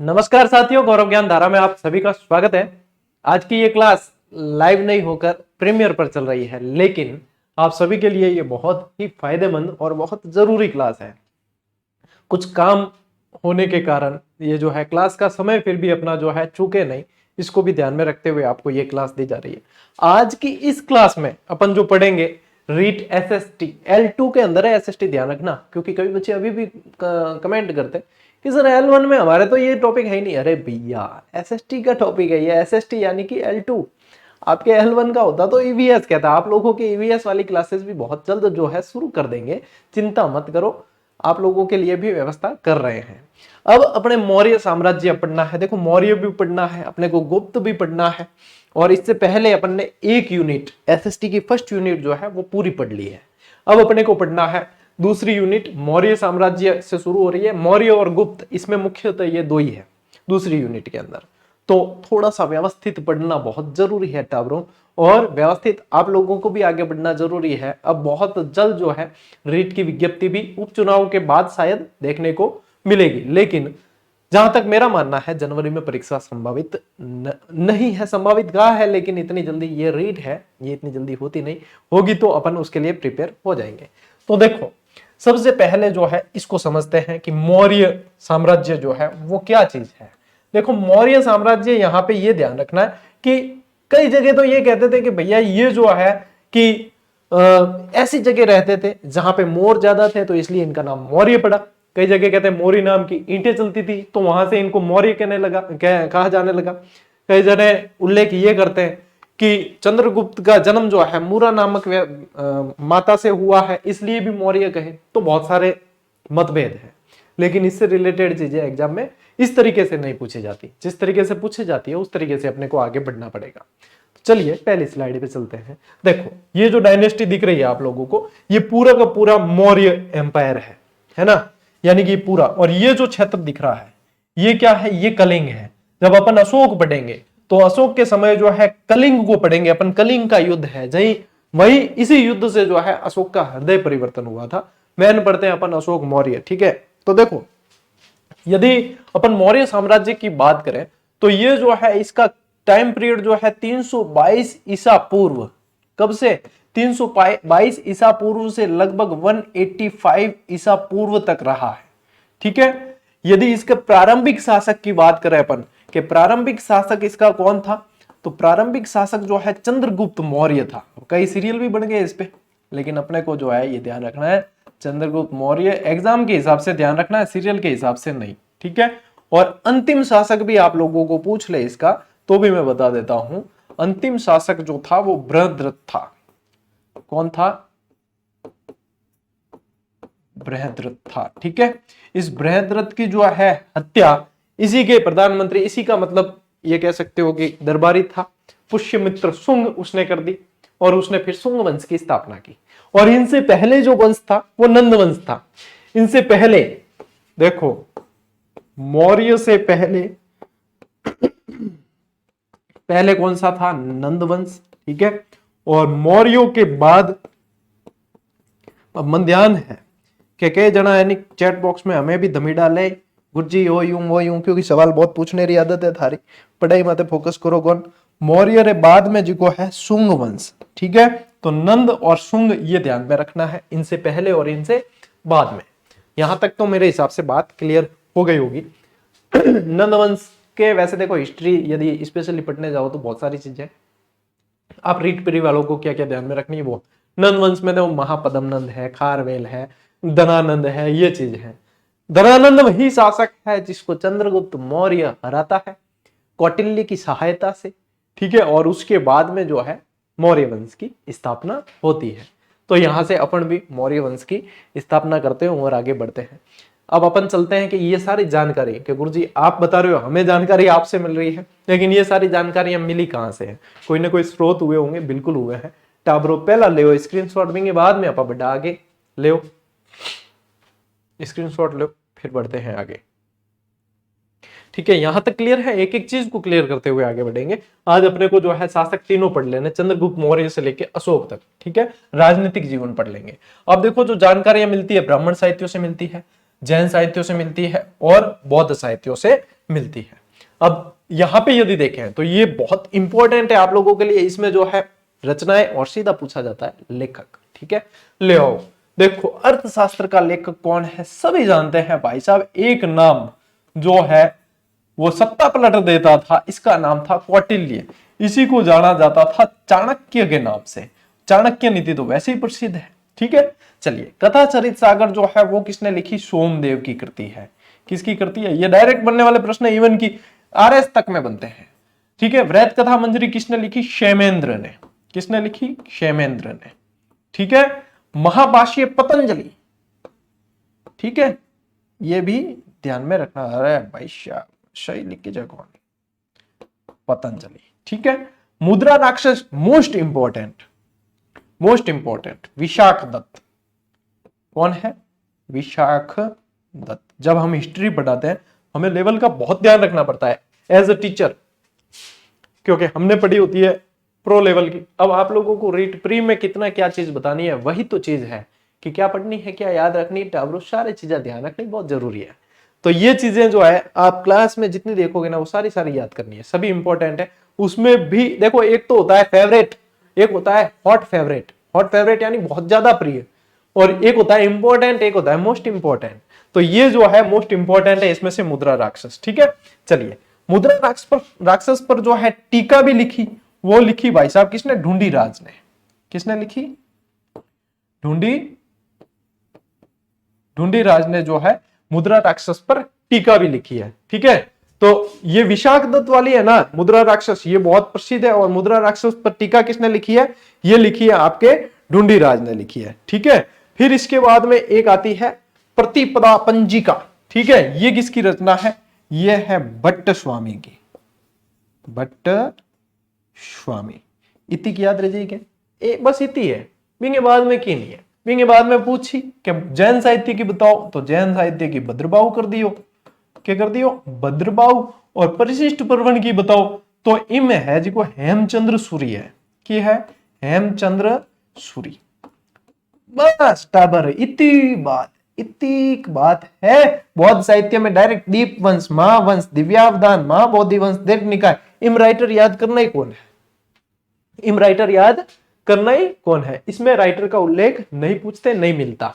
नमस्कार साथियों, गौरव ज्ञान धारा में आप सभी का स्वागत है। आज की ये क्लास लाइव नहीं होकर प्रीमियर पर चल रही है, लेकिन आप सभी के लिए ये बहुत ही फायदेमंद और बहुत जरूरी क्लास है। कुछ काम होने के कारण ये जो है क्लास का समय फिर भी अपना जो है चूके नहीं, इसको भी ध्यान में रखते हुए आपको ये क्लास दी जा रही है। आज की इस क्लास में अपन जो पढ़ेंगे रीट एसएसटी L2 के अंदर है। एसएसटी ध्यान रखना, क्योंकि कई बच्चे अभी भी कमेंट करते हैं कि सर L1 में हमारे तो ये टॉपिक है ही नहीं। अरे भैया, एसएसटी का टॉपिक है ये। एसएसटी यानी कि L2 आपके L1 का होता तो ईवीएस कहता। आप लोगों की ईवीएस वाली क्लासेस भी बहुत जल्द जो है शुरू कर देंगे, चिंता मत करो, आप लोगों के लिए भी व्यवस्था कर रहे हैं। अब अपने मौर्य साम्राज्य पढ़ना है। देखो, मौर्य भी पढ़ना है, अपने को गुप्त भी पढ़ना है, और इससे पहले अपन ने एक यूनिट एसएसटी की फर्स्ट यूनिट जो है वो पूरी पढ़ ली है। अब अपने को पढ़ना है दूसरी यूनिट। मौर्य साम्राज्य से शुरू हो रही है, मौर्य और गुप्त, इसमें मुख्यतः ये दो ही है दूसरी यूनिट के अंदर। तो थोड़ा सा व्यवस्थित पढ़ना बहुत जरूरी है टाबरों, और व्यवस्थित आप लोगों को भी आगे बढ़ना जरूरी है। अब बहुत जल्द जो है रीट की विज्ञप्ति भी उपचुनाव के बाद शायद देखने को मिलेगी, लेकिन जहां तक मेरा मानना है जनवरी में परीक्षा संभावित नहीं है। संभावित कहा है, लेकिन इतनी जल्दी ये रीट है, ये इतनी जल्दी होती नहीं होगी, तो अपन उसके लिए प्रिपेयर हो जाएंगे। तो देखो, सबसे पहले जो है इसको समझते हैं कि मौर्य साम्राज्य जो है वो क्या चीज है। देखो, मौर्य साम्राज्य, यहाँ पे ये ध्यान रखना है कि कई जगह तो ये कहते थे कि भैया ये जो है कि ऐसी जगह रहते थे जहां पे मोर ज्यादा थे, तो इसलिए इनका नाम मौर्य पड़ा। कई जगह कहते हैं मौर्य नाम की ईंटें चलती थी, तो वहां से इनको मौर्य कहने लगा, कहा जाने लगा। कई जगह उल्लेख ये करते हैं कि चंद्रगुप्त का जन्म जो है मूरा नामक माता से हुआ है, इसलिए भी मौर्य कहे। तो बहुत सारे मतभेद है, लेकिन इससे रिलेटेड चीजें एग्जाम में इस तरीके से नहीं पूछी जाती। जिस तरीके से पूछी जाती है उस तरीके से अपने को आगे बढ़ना पड़ेगा। चलिए पहली स्लाइड पे चलते हैं। देखो, ये जो डायनेस्टी दिख रही है आप लोगों को, ये पूरा का पूरा मौर्य एम्पायर है ना, यानी कि पूरा। और ये जो क्षेत्र दिख रहा है ये क्या है, ये कलिंग है। जब अपन अशोक पढ़ेंगे तो अशोक के समय जो है कलिंग को पढ़ेंगे अपन। कलिंग का युद्ध है, वही इसी युद्ध से जो है अशोक का हृदय परिवर्तन हुआ था। मैन पढ़ते हैं अपन अशोक मौर्य, ठीक है। तो देखो, यदि अपन मौर्य साम्राज्य की बात करें तो ये जो है इसका टाइम पीरियड जो है 322 ईसा पूर्व। कब से? 322 ईसा पूर्व से लगभग 185 ईसा पूर्व तक रहा है, ठीक है। यदि इसके प्रारंभिक शासक की बात करें अपन कि प्रारंभिक शासक इसका कौन था, तो प्रारंभिक शासक जो है चंद्रगुप्त मौर्य था। कई सीरियल भी बन गए इस पे, लेकिन अपने को जो है ये ध्यान रखना है चंद्रगुप्त मौर्य। एग्जाम के हिसाब से ध्यान रखना है, सीरियल के हिसाब से नहीं, ठीक है। और अंतिम शासक भी आप लोगों को पूछ ले इसका, तो भी मैं बता देता हूं। अंतिम शासक जो था वो बृहद्रथ था। कौन था? बृहद्रथ था, ठीक है। इस बृहद्रथ की जो है हत्या इसी के प्रधानमंत्री, इसी का मतलब ये कह सकते हो कि दरबारी था, पुष्यमित्र शुंग, उसने कर दी। और उसने फिर शुंग वंश की स्थापना की। और इनसे पहले जो वंश था वो नंद वंश था। इनसे पहले देखो, मौर्य से पहले कौन सा था? नंद वंश, ठीक है। और मौर्यों के बाद अब मन ध्यान है कि कई जना यानी चैट बॉक्स में हमें भी धमी डाले, गुरुजी हो यूं वो यूं, क्योंकि सवाल बहुत पूछने की आदत है थारी। पढ़ाई मत फोकस करो। कौन? मौर्य रे बाद में जिको है शुंग वंश, ठीक है। तो नंद और शुंग ये ध्यान में रखना है, इनसे पहले और इनसे बाद में। यहां तक तो मेरे हिसाब से बात क्लियर हो गई होगी। नंद वंश के वैसे देखो हिस्ट्री यदि स्पेशली पढ़ने जाओ तो बहुत सारी चीजें आप रीट परी वालों को क्या क्या ध्यान में रखनी है वो। नंद वंश में तो महापद्म नंद है, खारवेल है, धनानंद है, ये चीज है। धनानंद वही शासक है जिसको चंद्रगुप्त मौर्य हराता है कौटिल्य की सहायता से, ठीक है। और उसके बाद में जो है मौर्य वंश की स्थापना होती है। तो यहां से अपन भी मौर्य वंश की स्थापना करते हैं और आगे बढ़ते हैं। अब अपन चलते हैं कि ये सारी जानकारी कि गुरुजी आप बता रहे हो, हमें जानकारी आपसे मिल रही है, लेकिन ये सारी जानकारियां मिली कहां से है? कोई ना कोई स्रोत हुए होंगे, बिल्कुल हुए हैं। टाब्रो पहला ले स्क्रीनशॉट देंगे, बाद में आप बड़ा आगे ले स्क्रीनशॉट लो, फिर बढ़ते हैं आगे, ठीक है। यहां तक क्लियर है? एक एक चीज को क्लियर करते हुए आगे बढ़ेंगे। आज अपने को जो है शासक तीनों पढ़ लेने, चंद्रगुप्त मौर्य से लेकर अशोक तक, ठीक है। राजनीतिक जीवन पढ़ लेंगे। अब देखो, जो जानकारियां मिलती है ब्राह्मण साहित्यों से मिलती है, जैन साहित्यों से मिलती है और बौद्ध साहित्यों से मिलती है। अब यहां पे यदि देखें तो ये बहुत इंपॉर्टेंट है आप लोगों के लिए, इसमें जो है रचनाएं और सीधा पूछा जाता है लेखक। ठीक है, ले आओ देखो अर्थशास्त्र का लेखक कौन है, सभी जानते हैं भाई साहब, एक नाम जो है वो सत्ता पलट देता था, इसका नाम था कौटिल्य। इसी को जाना जाता था चाणक्य के नाम से। चाणक्य नीति तो वैसे ही प्रसिद्ध है। ठीक है, चलिए कथा चरित सागर जो है वो किसने लिखी, सोमदेव की कृति है। किसकी कृति है, ये डायरेक्ट बनने वाले प्रश्न इवन की आरएस तक में बनते हैं। ठीक है, वृहत कथा मंजरी किसने लिखी, क्षेमेंद्र ने। किसने लिखी, क्षेमेंद्र ने। ठीक है, महाभाष्य पतंजलि। ठीक है, ये भी ध्यान में रखना। अरे भाई सही लिख के कौन, पतंजलि। ठीक है, मुद्रा राक्षस मोस्ट इंपॉर्टेंट विशाख दत्त। कौन है, विशाख दत्त। जब हम हिस्ट्री पढ़ाते हैं हमें लेवल का बहुत ध्यान रखना पड़ता है एज अ टीचर, क्योंकि हमने पढ़ी होती है प्रो लेवल की। अब आप लोगों को रीट प्री में कितना क्या चीज बतानी है, वही तो चीज है कि क्या पढ़नी है, क्या याद रखनी, टावरों सारी चीजें ध्यान रखनी बहुत जरूरी है। तो ये चीजें जो है आप क्लास में जितनी देखोगे ना वो सारी याद करनी है, सभी इंपॉर्टेंट है। उसमें भी देखो एक तो होता है फेवरेट, एक होता है हॉट फेवरेट यानी बहुत ज्यादा प्रिय, और एक होता है इंपॉर्टेंट, एक होता है मोस्ट इंपॉर्टेंट। तो ये जो है मोस्ट इंपॉर्टेंट है इसमें से मुद्रा राक्षस। ठीक है, चलिए मुद्रा राक्षस पर जो है टीका भी लिखी, वो लिखी भाई साहब किसने, ढूंढीराज ने। किसने लिखी, ढूंढीराज ने जो है मुद्रा राक्षस पर टीका भी लिखी है। ठीक है, तो ये विशाख दत्त वाली है ना मुद्रा राक्षस, ये बहुत प्रसिद्ध है। और मुद्रा राक्षस पर टीका किसने लिखी है, ये लिखी है आपके ढूंढीराज ने लिखी है। ठीक है, फिर इसके बाद में एक आती है प्रतिपदा पंजिका। ठीक है, ये किसकी रचना है, ये है भट्ट स्वामी की। भट्ट स्वामी। इतनी की याद रह जाएगी, बस इतनी है, बिंगे बाद में की नहीं है। बिंगे बाद में पूछी कि जैन साहित्य की बताओ, तो जैन साहित्य की भद्रबाहु कर दियो। क्या कर दियो, भद्रबाहु। और परिशिष्ट पर्वन की बताओ तो इम है जिको हेमचंद्र सूरी है, की है हेमचंद्र सूरी। बस टाबर, इतनी बात है। बौद्ध साहित्य में डायरेक्ट दीप वंश, महावंश, दिव्यावधान, महाबोधि वंश, दीर्घ निकाय, इम राइटर याद करना ही कौन है, इम राइटर याद करना ही कौन है। इसमें राइटर का उल्लेख नहीं पूछते, नहीं मिलता।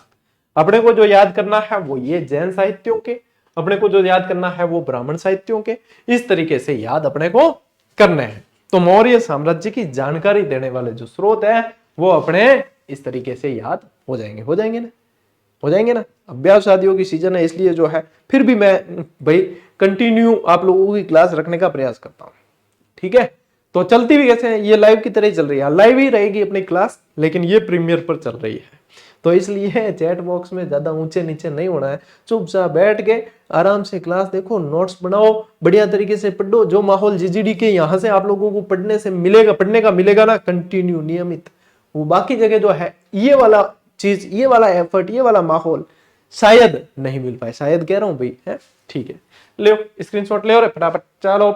अपने को जो याद करना है वो ये जैन साहित्यों के, अपने को जो याद करना है वो ब्राह्मण साहित्यों के, इस तरीके से याद अपने को करने हैं। तो मौर्य साम्राज्य की जानकारी देने वाले जो स्रोत है वो अपने इस तरीके से याद हो जाएंगे ना। अभ्यास शादियों की सीजन है इसलिए जो है फिर भी मैं भाई कंटिन्यू आप लोगों की क्लास रखने का प्रयास करता हूं। ठीक है, तो चलती भी कैसे है, ये लाइव की तरह ही चल रही है, लाइव ही रहेगी अपनी क्लास, लेकिन ये प्रीमियर पर चल रही है। तो इसलिए चैट बॉक्स में ज्यादा ऊंचे नीचे नहीं होना है, चुपचाप बैठ के आराम से क्लास देखो, नोट्स बनाओ, बढ़िया तरीके से पढ़ो। जो माहौल जीजीडी के यहाँ से आप लोगों को पढ़ने का मिलेगा ना कंटिन्यू नियमित, वो बाकी जगह जो है ये वाला चीज, ये वाला एफर्ट, ये वाला माहौल शायद नहीं मिल पाए, शायद कह रहा हूं भाई है। ठीक है, ले स्क्रीनशॉट ले और फटाफट चलो।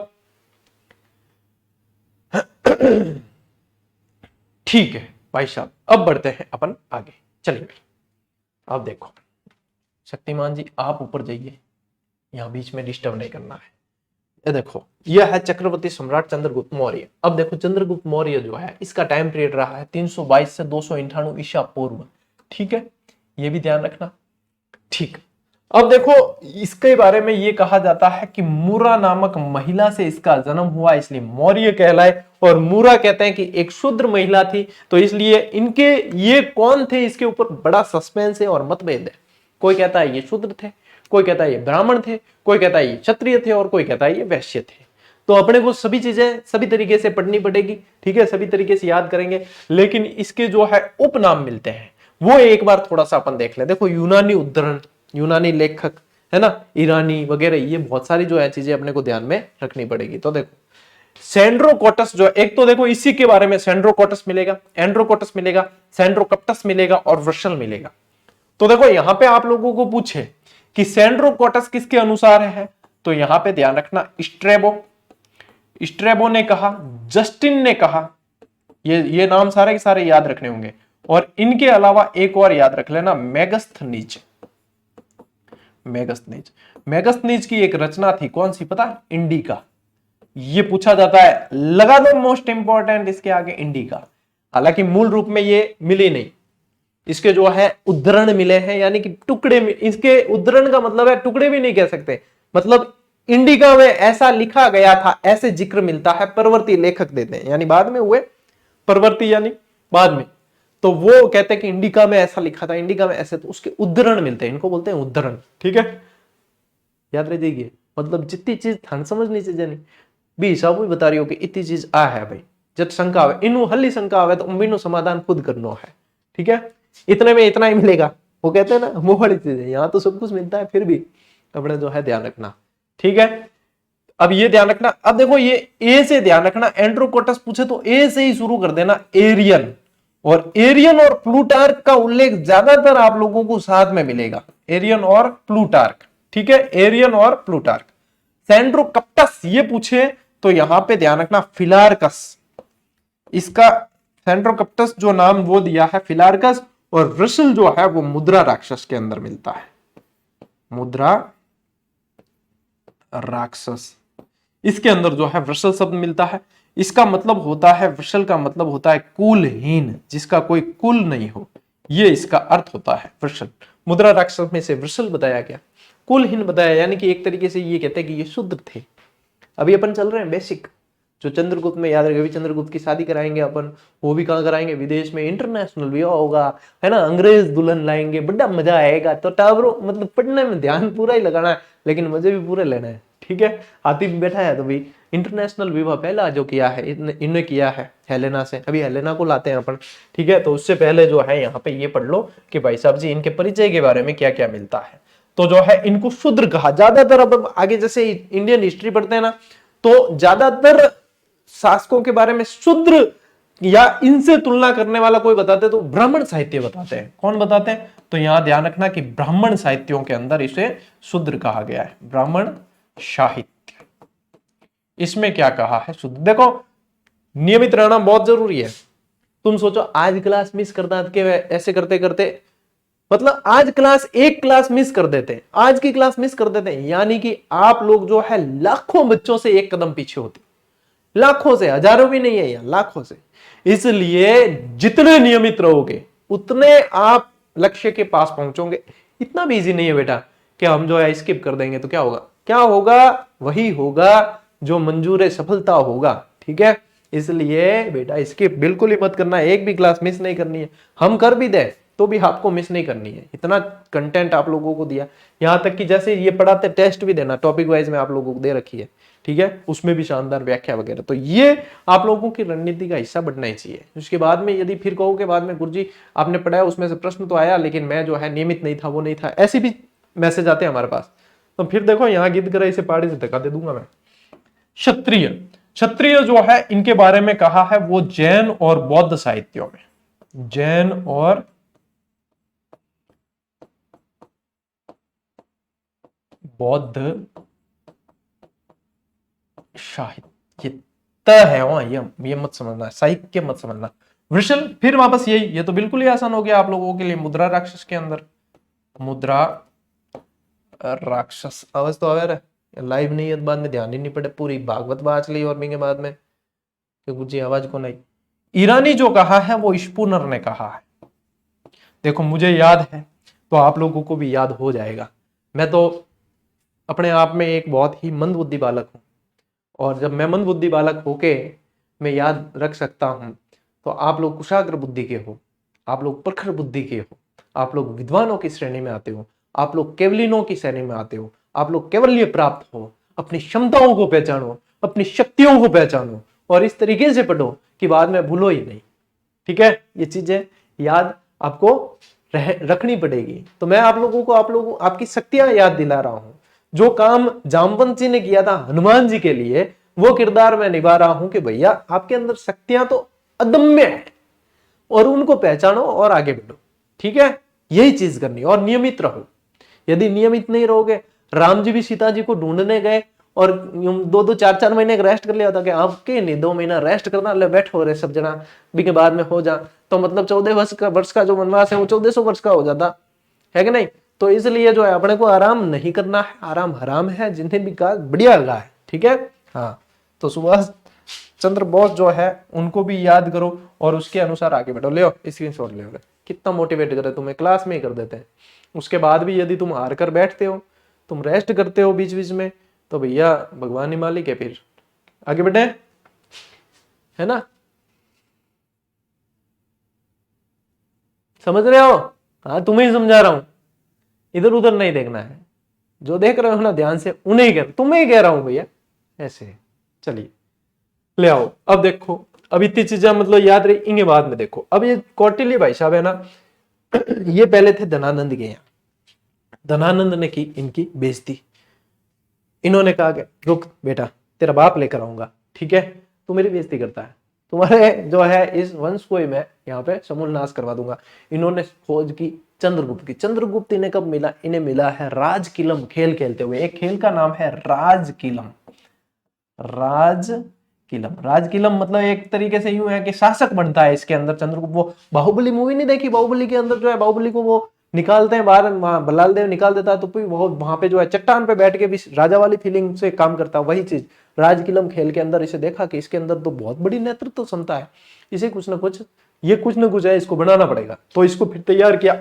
ठीक है भाई साहब, अब बढ़ते हैं अपन आगे। चलिए अब देखो शक्तिमान जी आप ऊपर जाइए, यहां बीच में डिस्टर्ब नहीं करना है। ये देखो यह है चक्रवर्ती सम्राट चंद्रगुप्त मौर्य। अब देखो चंद्रगुप्त मौर्य जो है इसका टाइम पीरियड रहा है 322 से 298 ईसा पूर्व। ठीक है, ये भी ध्यान रखना। ठीक, अब देखो इसके बारे में ये कहा जाता है कि मूरा नामक महिला से इसका जन्म हुआ, इसलिए मौर्य कहलाए। और मूरा कहते हैं कि एक शूद्र महिला थी, तो इसलिए इनके ये कौन थे इसके ऊपर बड़ा सस्पेंस है और मतभेद है। कोई कहता है ये शूद्र थे, कोई कहता है ये ब्राह्मण थे, कोई कहता है ये क्षत्रिय थे, और कोई कहता है ये वैश्य थे। तो अपने को सभी चीजें सभी तरीके से पढ़नी पड़ेगी। ठीक है, सभी तरीके से याद करेंगे, लेकिन इसके जो है उपनाम मिलते हैं वो एक बार थोड़ा सा अपन देख ले। देखो यूनानी उद्धरण, यूनानी लेखक है ना, ईरानी वगैरह, ये बहुत सारी जो है चीजें अपने को ध्यान में रखनी पड़ेगी। तो देखो सेंड्रोकोटस जो एक तो देखो इसी के बारे में सेंड्रोकोटस मिलेगा, एंड्रोकोटस मिलेगा, सेंड्रोकप्टस मिलेगा और वर्शल मिलेगा। तो देखो यहां पे आप लोगों को पूछे कि सेंड्रोकोटस किसके अनुसार है, तो यहां पे ध्यान रखना स्ट्रेबो ने कहा, जस्टिन ने कहा, ये नाम सारे के सारे याद रखने होंगे। और इनके अलावा एक और याद रख लेना, मेगस्थनीज। मेगस्थनीज। मेगस्थनीज की एक रचना थी, कौन सी पता है? इंडिका। ये पूछा जाता है, लगा दो मोस्ट इंपॉर्टेंट इसके आगे इंडिका। हालांकि मूल रूप में ये मिली नहीं, इसके जो है उद्धरण मिले हैं, यानी कि टुकड़े। इसके उद्धरण का मतलब है टुकड़े भी नहीं कह सकते, मतलब इंडिका में ऐसा लिखा गया था, ऐसे जिक्र मिलता है, परवर्ती लेखक देते हैं, यानी बाद में हुए परवर्ती, यानी बाद में। तो वो कहते हैं कि इंडिका में ऐसा लिखा था, इंडिका में ऐसे, तो उसके उद्धरण मिलते हैं, इनको बोलते हैं उद्धरण। ठीक है, याद रह जाइए, मतलब जितनी चीज थान समझनी चाहिए नहीं भी हिसाब भी बता रही हो कि इतनी चीज आ है भाई। जब शंका आवे, इनू हल्ली शंका आवे तो उम्मीनो समाधान खुद करना है। ठीक है, इतने में इतना ही मिलेगा, वो कहते हैं ना वो वाली चीज है। यहाँ तो सब कुछ मिलता है, फिर भी अपने जो है ध्यान रखना। ठीक है, अब ये ध्यान रखना। अब देखो ये ए से ध्यान रखना, एंड्रोकोटस पूछे तो ए से ही शुरू कर देना, एरियन। और एरियन और प्लूटार्क का उल्लेख ज्यादातर आप लोगों को साथ में मिलेगा, एरियन और प्लूटार्क। ठीक है, एरियन और प्लूटार्क। सेंड्रोकप्टस ये पूछे तो यहां पे ध्यान रखना फिलार्कस, इसका सेंड्रोकप्टस जो नाम वो दिया है फिलार्कस। और वृषल जो है वो मुद्रा राक्षस के अंदर मिलता है, मुद्रा राक्षस, इसके अंदर जो है वृषल शब्द मिलता है। इसका मतलब होता है, वृषल का मतलब होता है कुलहीन, जिसका कोई कुल नहीं हो, ये इसका अर्थ होता है वृषल। मुद्रा राक्षस में से वृषल बताया गया, कुलहीन बताया, यानी कि एक तरीके से ये कहते हैं कि ये शुद्र थे। अभी अपन चल रहे हैं बेसिक, जो चंद्रगुप्त में याद रखेगा, चंद्रगुप्त की शादी कराएंगे अपन, वो भी कहाँ कराएंगे? विदेश में, इंटरनेशनल विवाह होगा, है ना, अंग्रेज दुल्हन लाएंगे, बड़ा मजा आएगा। तो टावरों मतलब पढ़ने में ध्यान पूरा ही लगाना है, लेकिन मजे भी पूरे लेना है। ठीक है, हाथी भी बैठा है तो भाई इंटरनेशनल विवाह पहला जो किया है इन्हें किया है हेलेना से, अभी हेलेना को लाते हैं अपन। ठीक है, तो उससे पहले जो है यहाँ पे ये पढ़ लो कि भाई साहब जी इनके परिचय के बारे में क्या क्या मिलता है। तो जो है इनको शूद्र कहा ज्यादातर। अब आगे जैसे इंडियन हिस्ट्री पढ़ते हैं ना, तो ज्यादातर शासकों के बारे में शूद्र या इनसे तुलना करने वाला कोई बताते तो ब्राह्मण साहित्य बताते हैं। कौन बताते हैं? तो यहां ध्यान रखना कि ब्राह्मण साहित्यों के अंदर इसे शूद्र कहा गया है, ब्राह्मण साहित्य। इसमें क्या कहा है? शुद्ध। देखो नियमित रहना बहुत जरूरी है। तुम सोचो आज क्लास मिस करता के ऐसे करते करते, मतलब आज क्लास एक क्लास मिस कर देते हैं, आज की क्लास मिस कर देते हैं, यानी कि आप लोग जो है लाखों बच्चों से एक कदम पीछे होते, लाखों से, हजारों भी नहीं है, या लाखों से। इसलिए जितने नियमित रहोगे उतने आप लक्ष्य के पास पहुंचोगे। इतना भी इजी नहीं है बेटा कि हम जो है स्किप कर देंगे तो क्या होगा? क्या होगा? वही होगा जो मंजूर सफलता होगा। ठीक है, इसलिए बेटा स्किप बिल्कुल ही मत करना, एक भी क्लास मिस नहीं करनी है। हम कर भी दे तो भी आपको मिस नहीं करनी है, इतना कंटेंट आप लोगों को दिया। यहां तक कि जैसे ये पढ़ाते टेस्ट भी देना, टॉपिक वाइज में आप लोगों को दे रखी है। ठीक है, उसमें भी शानदार व्याख्या वगैरह। तो ये आप लोगों की रणनीति का हिस्सा बनना ही चाहिए। उसके बाद में यदि फिर कहो के बाद में गुरुजी आपने पढ़ाया उसमें से प्रश्न तो आया लेकिन मैं जो है नियमित नहीं था, वो नहीं था, ऐसे भी मैसेज आते हैं हमारे पास, तो फिर देखो यहाँ गिद्ध करा इसे पहाड़ी से धक्का दे दूंगा मैं। क्षत्रिय, क्षत्रिय जो है इनके बारे में कहा है वो जैन और बौद्ध साहित्यों में, जैन और बौद्ध साहित्य है वहां, ये मत समझना, साहित्य मत समझना। वृषल फिर वापस यही, ये तो बिल्कुल ही आसान हो गया आप लोगों के लिए। मुद्रा राक्षस के अंदर, मुद्रा राक्षस आवाज तो आवे रहा, लाइव नहीं है बाद में ध्यान ही नहीं पड़े, पूरी भागवत बाज ली और भी के बाद में कुछ आवाज को नहीं। ईरानी जो कहा है वो स्पूनर ने कहा है। देखो मुझे याद है तो आप लोगों को भी याद हो जाएगा। मैं तो अपने आप में एक बहुत ही मंद बुद्धि बालक हूं, और जब मैं मंद बुद्धि बालक होके मैं याद रख सकता हूं, तो आप लोग कुशाग्र बुद्धि के हो, आप लोग प्रखर बुद्धि के हो, आप लोग विद्वानों की श्रेणी में आते हो, आप लोग केवलिनों की श्रेणी में आते हो, आप लोग केवल्य प्राप्त हो, अपनी क्षमताओं को पहचानो, अपनी शक्तियों को पहचानो, और इस तरीके से पढ़ो कि बाद में भूलो ही नहीं। ठीक है, ये चीजें याद आपको रखनी पड़ेगी। तो मैं आप लोगों को आपकी शक्तियां याद दिला रहा हूं। जो काम जामवंत जी ने किया था हनुमान जी के लिए, वो किरदार मैं निभा रहा हूं कि भैया आपके अंदर शक्तियां तो अदम्य है, और उनको पहचानो और आगे बढ़ो। ठीक है, यही चीज करनी, और नियमित रहो। यदि नियमित नहीं रहोगे, राम जी भी सीता जी को ढूंढने गए और 2-2 4-4 महीने का रेस्ट कर लिया था कि आपके नहीं 2 महीना रेस्ट करना, ले बैठो रे सब जना भी के बाद में हो जा, तो मतलब 14 वर्ष का जो वनवास है वो 1400 वर्ष का हो जाता है कि नहीं। तो इसलिए जो है अपने को आराम नहीं करना है, आराम हराम है, जिन्हें भी कहा बढ़िया लगा है, ठीक है। हाँ, तो सुभाष चंद्र बोस जो है उनको भी याद करो और उसके अनुसार आगे बढ़ो। ले स्क्रीनशॉट ले, कितना मोटिवेट करे तुम्हें, क्लास में ही कर देते हैं। उसके बाद भी यदि तुम हार कर बैठते हो, तुम रेस्ट करते हो बीच बीच में, तो भैया भगवान ही मालिक है, फिर आगे बढ़े, है ना। समझ रहे हो? हाँ, तुम्हें ही समझा रहा हूं, इधर उधर नहीं देखना है। जो देख रहे हो ना ध्यान से, उन्हें ही कह, तुम्हें ही कह रहा हूं भैया, ऐसे। चलिए ले आओ। अब देखो, अब इतनी चीजें मतलब याद रही, इनके बाद में देखो। अब ये कौटिल्य भाई साहब है ना, ये पहले थे धनानंद के यहाँ। धनानंद ने की इनकी बेइज्जती। इन्होंने कहा कि रुक बेटा, तेरा बाप लेकर आऊंगा, ठीक है, तू मेरी बेइज्जती करता है, तुम्हारे जो है इस वंश को ही मैं यहाँ पे समूल नाश करवा दूंगा। इन्होंने खोज की चंद्रगुप्त की। चंद्रगुप्त इन्हें कब मिला? इन्हें मिला है राजकिलम खेल खेलते हुए। एक खेल का नाम है राजकिलम। राजकिलम, राजकिलम मतलब एक तरीके से यूं है कि शासक बनता है इसके अंदर चंद्रगुप्त। वो बाहुबली मूवी नहीं देखी? बाहुबली के अंदर जो है बाहुबली को वो निकालते हैं बाहर, बल्लाल देव निकाल देता है, तो फिर वो वहां पे जो है चट्टान पे बैठ के भी राजा वाली फीलिंग से काम करता है। वही चीज राजकिलम खेल के अंदर इसे देखा कि इसके अंदर तो बहुत बड़ी नेतृत्व क्षमता है, इसे कुछ ना कुछ, ये कुछ ना कुछ है, इसको बनाना पड़ेगा। तो इसको फिर तैयार किया।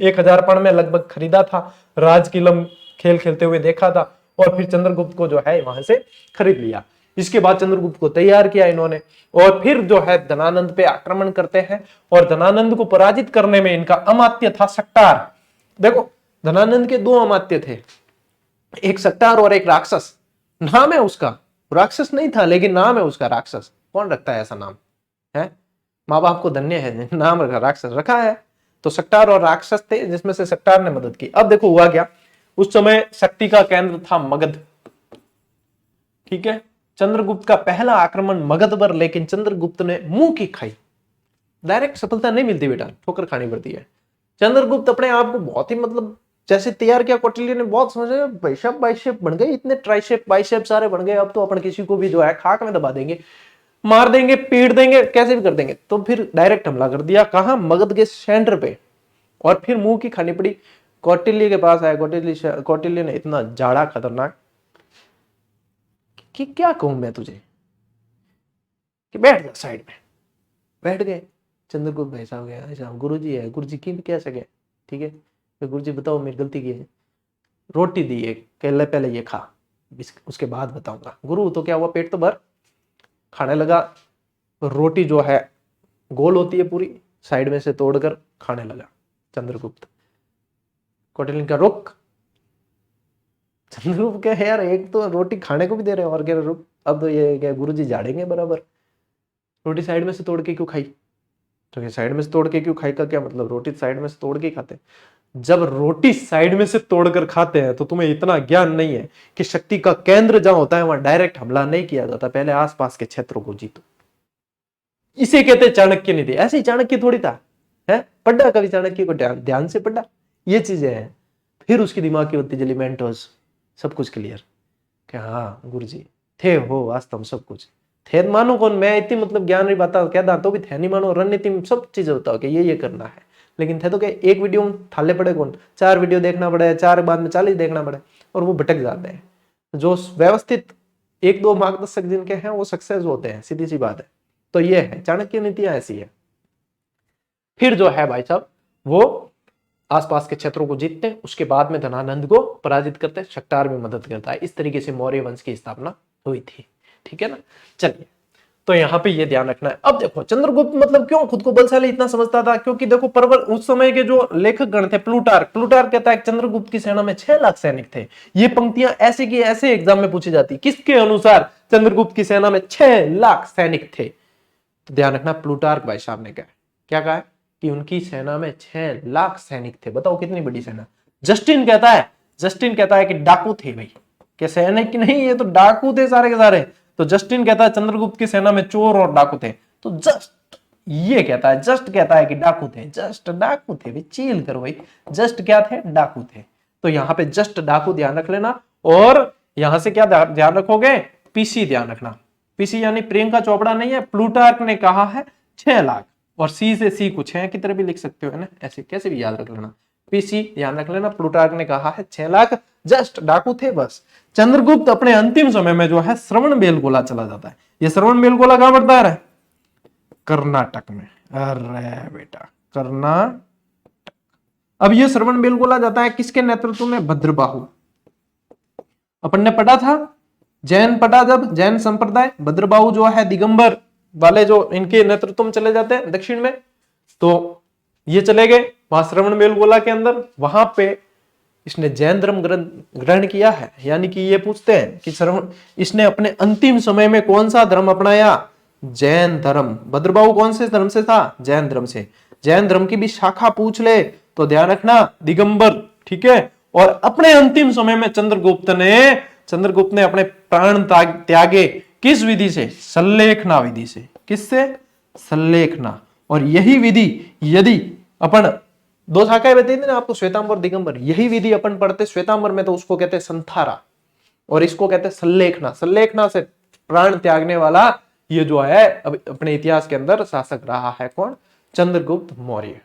1000 पण में लगभग खरीदा था, राजकिलम खेल खेलते हुए देखा था, और फिर चंद्रगुप्त को जो है वहां से खरीद लिया। इसके बाद चंद्रगुप्त को तैयार किया इन्होंने, और फिर जो है धनानंद पे आक्रमण करते हैं। और धनानंद को पराजित करने में इनका अमात्य था सक्टार। देखो, धनानंद के 2 अमात्य थे, एक सक्टार और एक राक्षस। नाम है उसका, राक्षस नहीं था लेकिन नाम है उसका राक्षस। कौन रखता है ऐसा नाम? है माँ बाप को धन्य है, नाम रखा, राक्षस रखा है। तो सक्टार और राक्षस थे, जिसमें से सक्टार ने मदद की। अब देखो हुआ क्या, उस समय शक्ति का केंद्र था मगध, ठीक है। चंद्रगुप्त का पहला आक्रमण मगध पर, लेकिन चंद्रगुप्त ने मुंह की खाई। डायरेक्ट सफलता नहीं मिलती बेटा, ठोकर खानी पड़ती है। चंद्रगुप्त अपने आप को बहुत ही मतलब जैसे तैयार किया, कौटिल्य ने बहुत समझा, बाइसेप बाइसेप बन गए, इतने ट्राइसेप बाइसेप सारे बन गए, अब तो अपन किसी को भी जो है खाक में दबा देंगे, मार देंगे, पीट देंगे, कैसे भी कर देंगे। तो फिर डायरेक्ट हमला कर दिया, कहां? मगध के सेंटर पे। और फिर मुंह की खानी पड़ी। कौटिल्य के पास आया, कौटिल्य ने इतना जाड़ा खतरनाक कि क्या कहूं मैं तुझे, कि बैठ जा साइड में। बैठ गए। चंद्रगुप्त भाई साहब गया, साहब गुरु जी है, गुरु जी की भी कैसे गए, ठीक है, तो गुरु जी बताओ मेरी गलती की है। रोटी दी है, कहले पहले ये खा, उसके बाद बताऊंगा। गुरु तो क्या हुआ, पेट तो भर, खाने लगा। रोटी जो है गोल होती है पूरी, साइड में से तोड़कर खाने लगा चंद्रगुप्त। कौटिल्य का रुक। चंद्रगुप्त क्या है यार, एक तो रोटी खाने को भी दे रहे हो और कह रहे रुक। अब तो ये क्या गुरु जी झाड़ेंगे बराबर। रोटी साइड में से तोड़ के क्यों खाई? तो ये साइड में से तोड़ के क्यों खाई का क्या मतलब, रोटी साइड में से तोड़ के खाते हैं। जब रोटी साइड में से तोड़कर खाते हैं तो तुम्हें इतना ज्ञान नहीं है कि शक्ति का केंद्र जहां होता है वहां डायरेक्ट हमला नहीं किया जाता, पहले आसपास के क्षेत्रों को जीतो। इसे कहते चाणक्य नीति। ऐसे ही चाणक्य थोड़ी था, है पढ़ा कभी चाणक्य को, ध्यान से पढ़ा, ये चीजें हैं। फिर उसकी दिमाग की बत्ती जली, मेंटोस, सब कुछ क्लियर, कि हाँ गुरु जी थे, हो वास्तव में सब कुछ थे। मानो कौन, मैं इतनी मतलब ज्ञान नहीं बाता कहता तो भी थे नहीं मानो, रणनीति में सब चीजें होता हो कि ये करना है, लेकिन थे तो क्या एक वीडियो में थाले पड़े कौन, 4 वीडियो देखना पड़े, 4 बाद में 40 देखना पड़े, और वो भटक जाते हैं। जो व्यवस्थित 1-2 मार्गदर्शक जिनके हैं वो सक्सेस होते हैं, सीधी सी बात है। तो ये है चाणक्य नीतियां ऐसी है। फिर जो है भाई साहब वो आसपास के क्षेत्रों को जीतते हैं, उसके बाद में धनानंद को पराजित करते हैं, शक्टार में मदद करता है। इस तरीके से मौर्य वंश की स्थापना हुई थी, ठीक है ना। चलिए, तो यहाँ पे ये ध्यान रखना है। अब देखो चंद्रगुप्त मतलब क्यों खुद को बलशाली इतना समझता था, क्योंकि देखो प्रबल उस समय के जो लेखक गण थे, प्लूटार्क कहता है चंद्रगुप्त की सेना में 6 लाख सैनिक थे। ये पंक्तियां ऐसे की ऐसे एग्जाम में पूछी जाती, किसके अनुसार चंद्रगुप्त की सेना में 6 लाख सैनिक थे। तो ध्यान रखना, प्लूटार्क भाई साहब ने क्या कहा है कि उनकी सेना में 6 लाख सैनिक थे। बताओ कितनी बड़ी सेना। जस्टिन कहता है कि डाकू थे भाई, क्या सैनिक नहीं, ये तो डाकू थे सारे के सारे। तो जस्टिन कहता है चंद्रगुप्त की सेना में चोर और डाकू थे। तो जस्ट कहता है कि डाकू थे, जस्ट डाकू थे भाई, चील करो भाई, जस्ट क्या थे, डाकू थे। तो यहाँ पे जस्ट डाकू ध्यान रख लेना। और यहां से क्या ध्यान रखोगे, पीसी ध्यान रखना। पीसी यानी प्रियंका चोपड़ा नहीं है, प्लूटार्क ने कहा है 6 लाख, और सी से सी कुछ है की तरह भी लिख सकते हो, है ना, ऐसे कैसे भी याद रख लेना। पीसी, ध्यान रख लेना। प्लूटार्क ने कहा है 6 लाख, जस्ट डाकू थे बस। चंद्रगुप्त अपने अंतिम समय में जो है श्रवणबेलगोला चला जाता है। ये श्रवणबेलगोला कहां पड़ता है? कर्नाटक में। अरे बेटा, कर्नाटक। अब ये श्रवणबेलगोला जाता है किसके नेतृत्व में? भद्रबाहु। अपन ने पढ़ा था, जैन पढ़ा जब, जैन संप्रदाय, भद्रबाहु जो है दिगंबर वाले, जो इनके नेतृत्व में चले जाते हैं दक्षिण में। तो ये चले गए वहां श्रवणबेलगोला के अंदर, वहां पे इसने जैन धर्म ग्रहण किया है। यानी कि ये पूछते हैं कि श्रवण, इसने अपने अंतिम समय में कौन सा धर्म अपनाया? जैन धर्म। भद्रबाहु कौन से धर्म से था? जैन धर्म से। जैन धर्म की भी शाखा पूछ ले तो ध्यान रखना दिगंबर, ठीक है। और अपने अंतिम समय में चंद्रगुप्त ने अपने प्राण त्यागे किस विधि से? सल्लेखना विधि से। किससे? सल्लेखना। और यही विधि, यदि अपन दो शाखाएं बताई थी ना आपको, श्वेतांबर दिगंबर, यही विधि अपन पढ़ते श्वेतांबर में तो उसको कहते हैं संथारा, और इसको कहते हैं सल्लेखना। सल्लेखना से प्राण त्यागने वाला ये जो है अब अपने इतिहास के अंदर शासक रहा है कौन? चंद्रगुप्त मौर्य।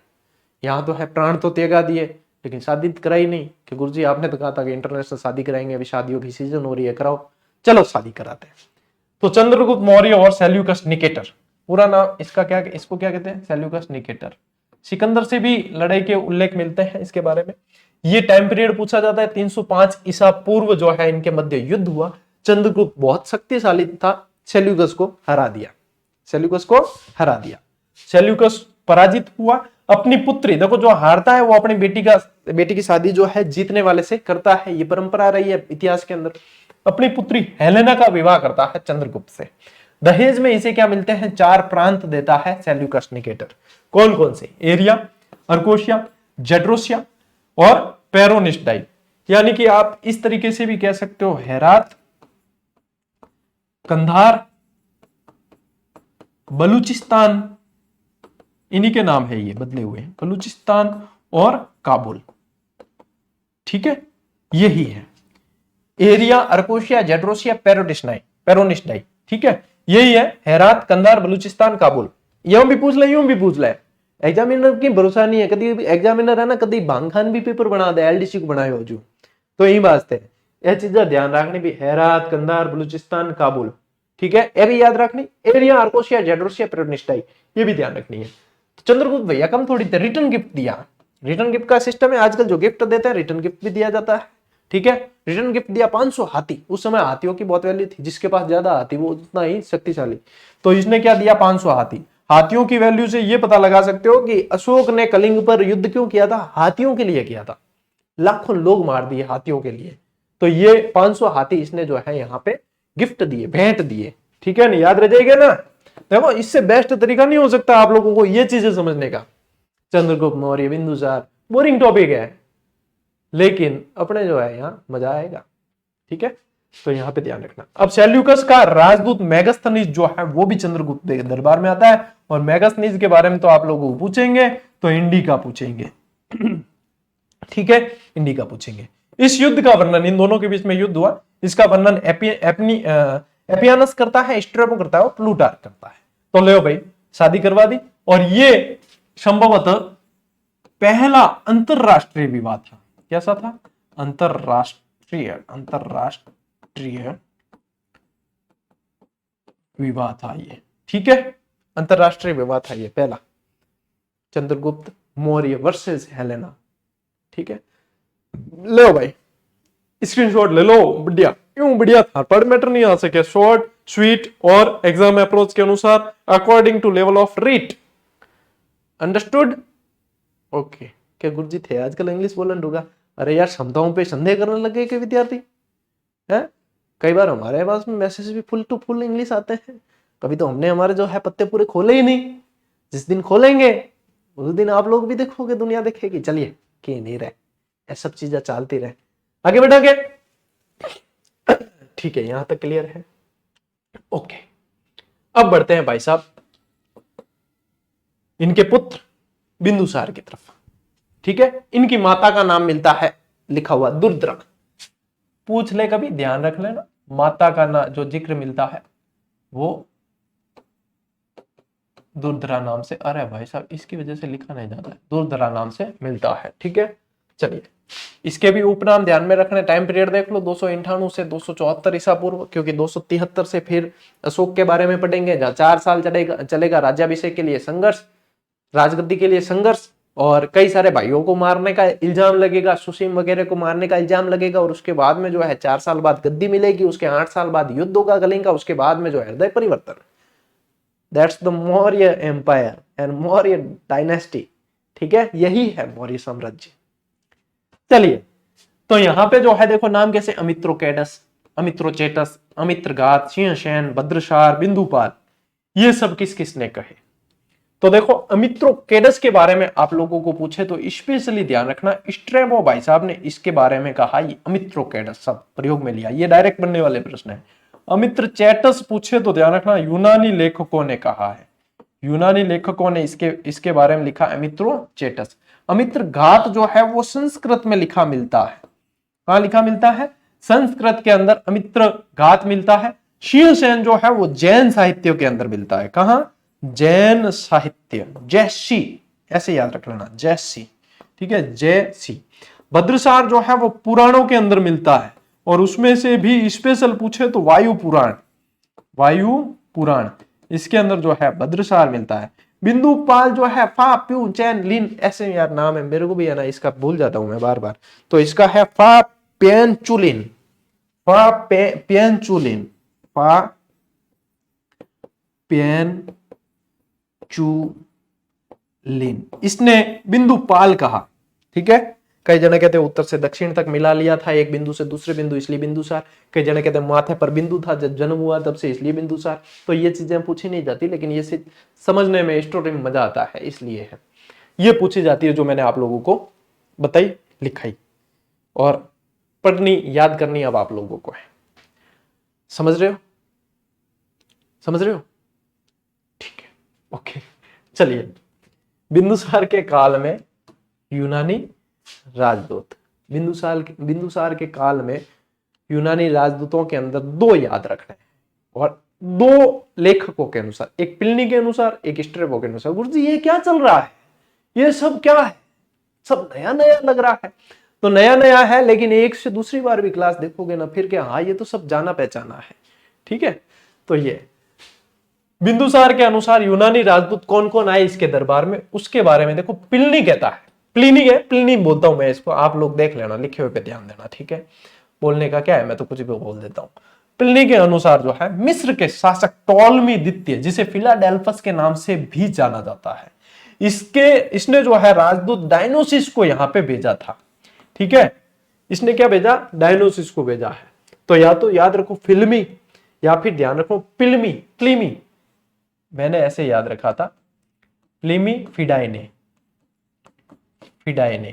यहां तो है प्राण तो त्यागा दिए, लेकिन शादी कराई नहीं कि गुरुजी आपने तो कहा था कि इंटरनेशनल शादी कराएंगे, अभी शादियों की सीजन हो रही है, कराओ, चलो शादी कराते हैं। तो चंद्रगुप्त मौर्य और सेल्यूकस निकेटर, पूरा नाम इसका क्या, इसको क्या कहते हैं? Seleucus Nicator. सिकंदर से भी लड़ाई के उल्लेख मिलते हैं इसके बारे में। ये टाइम पीरियड पूछा जाता है 305 ईसा पूर्व जो है इनके मध्य युद्ध हुआ। चंद्रगुप्त बहुत शक्तिशाली था, सेल्यूकस को हरा दिया। सेल्यूकस को हरा दिया। सेल्यूकस पराजित हुआ। अपनी पुत्री, देखो जो हारता है वो अपनी बेटी की शादी जो है जीतने वाले से करता है, ये परंपरा रही है इतिहास के अंदर। अपनी पुत्री हेलेना का विवाह करता है चंद्रगुप्त से। दहेज में इसे क्या मिलते हैं? 4 प्रांत देता है सेल्यूकस निकेटर। कौन कौन से? एरिया, अर्कोशिया, जेड्रोसिया और पेरोनिस्टाई। यानी कि आप इस तरीके से भी कह सकते हो, हेरात, कंधार, बलूचिस्तान, इन्हीं के नाम है, ये बदले हुए हैं, बलूचिस्तान और काबुल, ठीक है, यही है। एरिया, अर्कोशिया, जेड्रोसिया, पेरोनिस्टाई, ठीक है, यही है। हेरात, कंधार, बलूचिस्तान, काबुल। यूं भी पूछ ले, यूं भी पूछ ले, एग्जामिनर की भरोसा नहीं है। कभी एग्जामिनर है ना, कभी बांखान भी पेपर बना दे, एलडीसी को बनाए हो जो, तो यही बात है। यह चीजें ध्यान रखनी भी, हेरात, कंधार, बलूचिस्तान, काबुल, ठीक है, ये भी याद रखनी। एरिया, अर्कोशिया, जेड्रोसिया, पेरोनिस्टाई, ये भी ध्यान रखनी है। तो चंद्रगुप्त भैया कम थोड़ी थे, रिटर्न गिफ्ट दिया। रिटर्न गिफ्ट का सिस्टम है, आजकल जो गिफ्ट देते हैं रिटर्न गिफ्ट भी दिया जाता है, ठीक है। रिटर्न गिफ्ट दिया 500 हाथी। उस समय हाथियों की बहुत वैल्यू थी, जिसके पास ज्यादा हाथी वो उतना ही शक्तिशाली। तो इसने क्या दिया? 500 हाथी। हाथियों की वैल्यू से ये पता लगा सकते हो कि अशोक ने कलिंग पर युद्ध क्यों किया था? हाथियों के लिए किया था। लाखों लोग मार दिए हाथियों के लिए। तो ये 500 हाथी इसने जो है यहाँ पे गिफ्ट दिए, भेंट दिए, ठीक है ना, याद रह जाएगा ना। देखो इससे बेस्ट तरीका नहीं हो सकता आप लोगों को ये चीजें समझने का। चंद्रगुप्त मौर्य, बिंदुसार, बोरिंग टॉपिक है, लेकिन अपने जो है यहाँ मजा आएगा, ठीक है। तो यहाँ पे ध्यान रखना। अब सेल्यूकस का राजदूत मेगास्थनीज जो है वो भी चंद्रगुप्त के दरबार में आता है, और मेगास्थनीज के बारे में तो आप लोगों को पूछेंगे तो इंडिका पूछेंगे, ठीक है, इंडिका पूछेंगे। इस युद्ध का वर्णन, इन दोनों के बीच में युद्ध हुआ, इसका वर्णन एपियानस करता है, स्ट्रेबो करता है और प्लूटार्क करता है। तो ले भाई शादी करवा दी, और ये संभवतः पहला अंतरराष्ट्रीय विवाद था। कैसा था? अंतरराष्ट्रीय विवाद था ये, ठीक है, अंतरराष्ट्रीय विवाद था ये पहला, चंद्रगुप्त मौर्य वर्सेस हेलेना, ठीक है। लो भाई स्क्रीनशॉट ले लो, बढ़िया, क्यों बढ़िया था, पढ़ मैटर नहीं आ सके, शॉर्ट स्वीट और एग्जाम अप्रोच के अनुसार according to level of REET, understood? Okay. क्या गुरुजी थे आजकल इंग्लिश बोलन होगा? अरे यार क्षमताओं पे संदेह करने लगे कि विद्यार्थी है। कई बार हमारे पास में मैसेज भी फुल टू फुल इंग्लिश आते हैं, कभी तो हमने हमारे जो है पत्ते पूरे खोले ही नहीं। जिस दिन खोलेंगे उस दिन आप लोग भी देखोगे, दुनिया देखेगी। चलिए कि नहीं रहे, ये सब चीजें चलती रहे, आगे बढ़ोगे, ठीक है, यहां तक क्लियर है, ओके। अब बढ़ते हैं भाई साहब इनके पुत्र बिंदुसार की तरफ, ठीक है। इनकी माता का नाम मिलता है लिखा हुआ दुर्द्रा, पूछ ले कभी, ध्यान रख लेना, माता का नाम जो जिक्र मिलता है वो दुर्धरा नाम से, अरे भाई साहब इसकी वजह से लिखा नहीं जाता है, दुर्धरा नाम से मिलता है, ठीक है। चलिए, इसके भी उपनाम ध्यान में रखने। टाइम पीरियड देख लो, 298 से 274 ईसा पूर्व, क्योंकि 273 से फिर अशोक के बारे में पढ़ेंगे, जहाँ 4 साल चलेगा राज्याभिषेक के लिए संघर्ष, राजगद्दी के लिए संघर्ष, और कई सारे भाइयों को मारने का इल्जाम लगेगा, सुसीम वगैरह को मारने का इल्जाम लगेगा, और उसके बाद में जो है 4 साल बाद गद्दी मिलेगी, उसके 8 साल बाद युद्ध होगा कलिंग, उसके बाद में जो है हृदय परिवर्तन। That's the Maurya empire and Maurya dynasty. ठीक है, यही है मौर्य साम्राज्य। चलिए, तो यहां पे जो है देखो नाम कैसे, अमित्रोकेडस, अमित्रोचेटस, अमित्रघात, सिंहसेन, भद्रसार, बिंदुपाल, ये सब किस किसने कहे। तो देखो अमित्रोकेडस के बारे में आप लोगों को पूछे तो स्पेशली ध्यान रखना, स्ट्रैबो भाई साहब ने इसके बारे में कहा, ये अमित्रोकेडस सब प्रयोग में लिया, ये डायरेक्ट बनने वाले प्रश्न है। अमित्रचेटस पूछे तो ध्यान रखना यूनानी लेखकों ने कहा है, यूनानी लेखकों ने इसके बारे में लिखा अमित्रोचेटस। अमित्रघात जो है वो संस्कृत में लिखा मिलता है, कहां लिखा मिलता है, संस्कृत के अंदर अमित्रघात मिलता है। सिंहसेन जो है वो जैन साहित्य के अंदर मिलता है, कहां, जैन साहित्य, जैसी, ऐसे याद रख लेना, जैसी, ठीक है, जैसी। भद्रसार जो है वो पुराणों के अंदर मिलता है, और उसमें से भी स्पेशल पूछे तो वायु पुराण, वायु पुराण, इसके अंदर जो है भद्रसार मिलता है। बिंदुपाल जो है फा प्यू चैन लिन, ऐसे यार नाम है, मेरे को भी है ना, इसका भूल जाता हूं मैं बार बार, तो इसका है फा पेंचुलिन, फा पेंचुलिन, फा पेंचुलिन, इसने बिंदुपाल कहा। ठीक है, कई जने कहते हैं उत्तर से दक्षिण तक मिला लिया था, एक बिंदु से दूसरे बिंदु, इसलिए बिंदुसार। कई जने कहते हैं माथे पर बिंदु था जब जन्म हुआ तब से, इसलिए बिंदुसार। तो ये चीजें पूछी नहीं जाती, लेकिन ये समझने में, स्टोरी में मजा आता है, इसलिए है ये पूछी जाती है, जो मैंने आप लोगों को बताई, लिखाई, और पढ़नी, याद करनी अब आप लोगों को है। समझ रहे हो, समझ रहे हो, ठीक है, ओके। चलिए, बिंदुसार के काल में यूनानी राजदूत, बिंदुसार के काल में यूनानी राजदूतों के अंदर 2 याद रखने हैं, और 2 लेखकों के अनुसार, एक प्लिनी के अनुसार, एक स्ट्रैबो के अनुसार। गुरुजी ये क्या चल रहा है, ये सब क्या है, सब नया नया लग रहा है। तो नया नया है, लेकिन एक से दूसरी बार भी क्लास देखोगे ना, फिर क्या, हाँ ये तो सब जाना पहचाना है। ठीक है, तो ये बिंदुसार के अनुसार यूनानी राजदूत कौन कौन आए इसके दरबार में, उसके बारे में देखो प्लिनी कहता है, प्लिनी है, प्लिनी बोलता हूं मैं इसको, आप लोग देख लेना, लिखे हुए पे ध्यान देना। ठीक है, बोलने का क्या है, मैं तो कुछ भी बोल देता हूं। प्लिनी के अनुसार जो है मिस्र के शासक टॉलमी द्वितीय, जिसे फिलाडेल्फस के नाम से भी जाना जाता है, इसने जो है राजदूत डायनोसिस को यहां पे भेजा था। ठीक है, इसने क्या भेजा, डायनोसिस को भेजा है। तो या तो याद रखो फिल्मी, या फिर ध्यान रखो प्लिमी, प्लिमी, मैंने ऐसे याद रखा था, प्लिमी फिडाइने, फिडाइने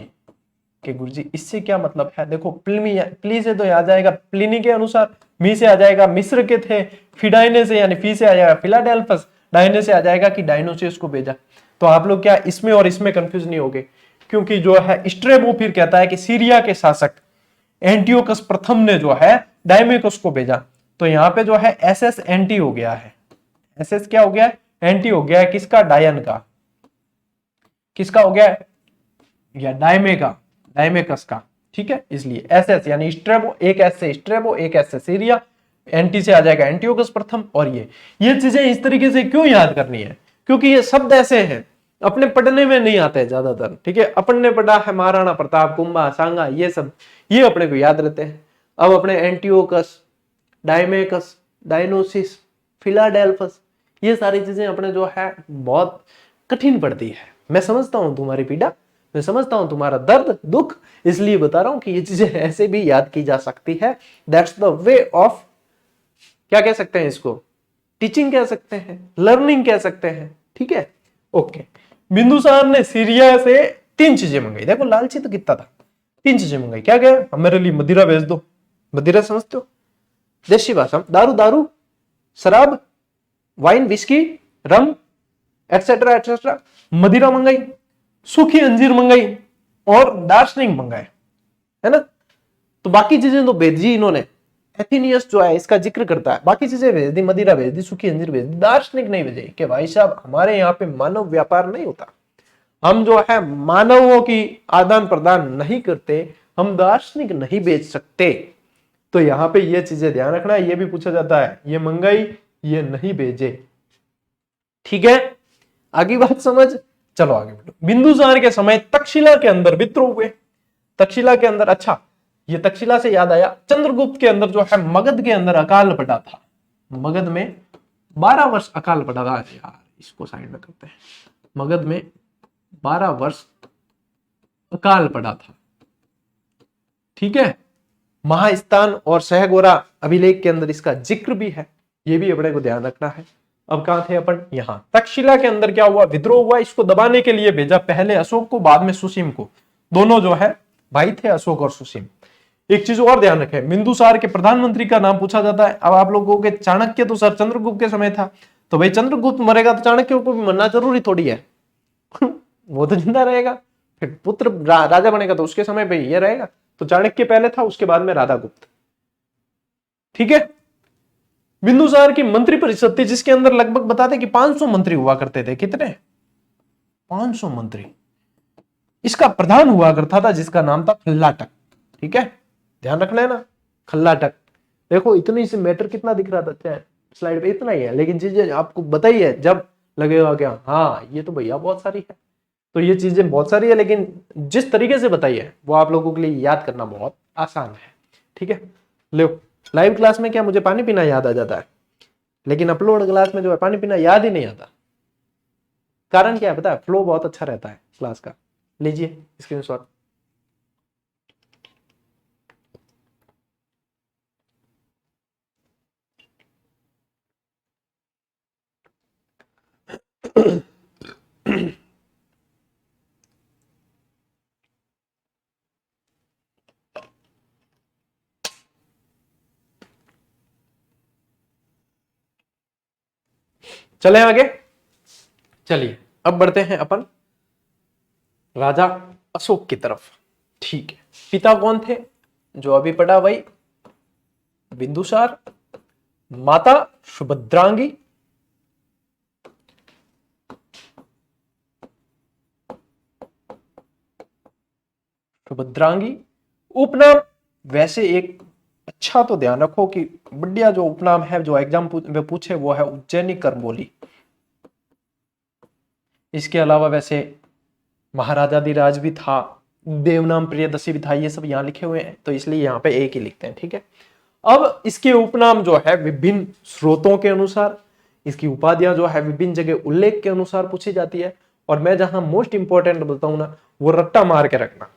के गुरुजी इससे क्या मतलब है। देखो प्लिमी, प्ली से तो याद जाएगा प्लिनी के अनुसार, मी से आ जाएगा मिस्र के थे, फिडाइने से यानी फी से आ जाएगा फिलाडेल्फस, डायने से आ जाएगा कि डायनोसियस को भेजा। तो आप लोग क्या इसमें और इसमें कंफ्यूज नहीं होगे, क्योंकि जो है स्ट्रेबो फिर कहता है कि सीरिया के शासक एंटियोकस प्रथम ने जो है डायमेकस को भेजा। तो यहाँ पे जो है एसएस एंटी हो गया है, एसएस क्या हो गया है, एंटी हो गया है, किसका, डायन का, किसका हो गया है, या डायमे का, डायमेकस का। ठीक है, इसलिए एसएस यानी स्ट्रेबो, एक एस से स्ट्रेबो, एक एस से सीरिया, एंटी से आ जाएगा एंटियोकस प्रथम। और ये चीजें इस तरीके से क्यों याद करनी है, क्योंकि ये शब्द ऐसे हैं अपने पढ़ने में नहीं आते हैं ज्यादातर। ठीक है, अपन ने पढ़ा है महाराणा प्रताप, कुंभा, सांगा, ये सब, ये अपने को याद रहते हैं। अब अपने एंटियोकस, डायमेकस, डायनोसिस, फिलाडेल्फस, ये सारी चीजें अपने जो है बहुत कठिन पड़ती है। मैं समझता हूं तुम्हारी पीड़ा, मैं समझता हूं तुम्हारा दर्द, दुख, इसलिए बता रहा हूं कि ये चीजें ऐसे भी याद की जा सकती है। दैट्स द वे ऑफ, क्या कह सकते हैं इसको, टीचिंग कह सकते हैं, लर्निंग कह सकते हैं। ठीक है, ओके। बिंदुसार ने सीरिया से 3 चीजें मंगाई, देखो लालची तो कितना था, 3 चीजें मंगाई। क्या क्या, मेरे लिए मदिरा भेज दो, मदिरा समझते हो, देशी भाषा, दारू, दारू, शराब, वाइन, विस्की, रम, एटसेट्रा एटसेट्रा, मदिरा मंगाई, सूखी अंजीर मंगाई, और दार्शनिक मंगाए, है ना। तो बाकी चीजें तो भेज दी इन्होंने, एथेनियस जो है इसका जिक्र करता है, बाकी चीजें भेज दी, मदिरा भेज दी, सूखी अंजीर भेज दी, दार्शनिक नहीं भेजे कि भाई साहब हमारे यहाँ पे मानव व्यापार नहीं होता, हम जो है मानवों की आदान प्रदान नहीं करते, हम दार्शनिक नहीं बेच सकते। तो यहां पे ये चीजें ध्यान रखना है। ये भी पूछा जाता है, ये मंगाई ये नहीं भेजे। ठीक है, आगे बात समझ, चलो आगे बढ़ो। बिंदुसार के समय तक्षशिला के अंदर विद्रोह हुए। तक्षशिला के अंदर, अच्छा ये तक्षशिला से याद आया, चंद्रगुप्त के अंदर जो है मगध के अंदर अकाल पड़ा था। मगध में 12 वर्ष अकाल पड़ा था। यार इसको साइड में करते हैं। मगध में 12 वर्ष अकाल पड़ा था। ठीक है, महास्थान और सहगोरा अभिलेख के अंदर इसका जिक्र भी है, ये भी अपने को ध्यान रखना है। अब कहां थे अपन, यहां तक्षशिला के अंदर क्या हुआ, विद्रोह हुआ। इसको दबाने के लिए भेजा पहले अशोक को, बाद में सुसीम को। दोनों जो है भाई थे, अशोक और सुसीम। एक चीज और ध्यान रखें, बिंदुसार के प्रधानमंत्री का नाम पूछा जाता है। अब आप लोगों के चाणक्य तो सर चंद्रगुप्त के समय था, तो भाई चंद्रगुप्त मरेगा तो चाणक्य को भी मरना जरूरी थोड़ी है वो तो जिंदा रहेगा, फिर पुत्र राजा बनेगा तो उसके समय पे ये रहेगा। तो चाणक्य पहले था, उसके बाद में राधा गुप्त। ठीक है, बिंदुसार की मंत्री परिषद थी जिसके अंदर लगभग बताते कि 500 मंत्री हुआ करते थे। कितने, 500 मंत्री। इसका प्रधान हुआ करता था जिसका नाम था खल्लाटक। ठीक है, ध्यान रखना है ना, खल्लाटक। देखो इतनी सी मैटर कितना दिख रहा था स्लाइड पे, इतना ही है, लेकिन चीजें आपको बताइए जब लगेगा क्या हाँ ये तो भैया बहुत सारी है। तो ये चीजें बहुत सारी है, लेकिन जिस तरीके से बताई है वो आप लोगों के लिए याद करना बहुत आसान है। ठीक है, लो लाइव क्लास में क्या मुझे पानी पीना याद आ जाता है, लेकिन अपलोड क्लास में जो है पानी पीना याद ही नहीं आता। कारण क्या है पता है, फ्लो बहुत अच्छा रहता है क्लास का। लीजिए स्क्रीनशॉट। चले आगे, चलिए अब बढ़ते हैं अपन राजा अशोक की तरफ। ठीक है, पिता कौन थे, जो अभी पढ़ा भाई, बिंदुसार। माता सुभद्रांगी। सुभद्रांगी उपनाम, वैसे एक अच्छा तो ध्यान रखो कि बढ़िया जो उपनाम है जो एग्जाम में पूछे वो है उज्जैनी करमोली। इसके अलावा वैसे महाराजाधिराज भी था, देवनाम प्रियदर्शी भी था, ये सब यहाँ लिखे हुए हैं तो इसलिए यहाँ पे एक ही लिखते हैं। ठीक है, अब इसके उपनाम जो है विभिन्न स्रोतों के अनुसार, इसकी उपाधियां जो है विभिन्न जगह उल्लेख के अनुसार पूछी जाती है। और मैं जहां मोस्ट इंपॉर्टेंट बताऊं ना वो रट्टा मार के रखना,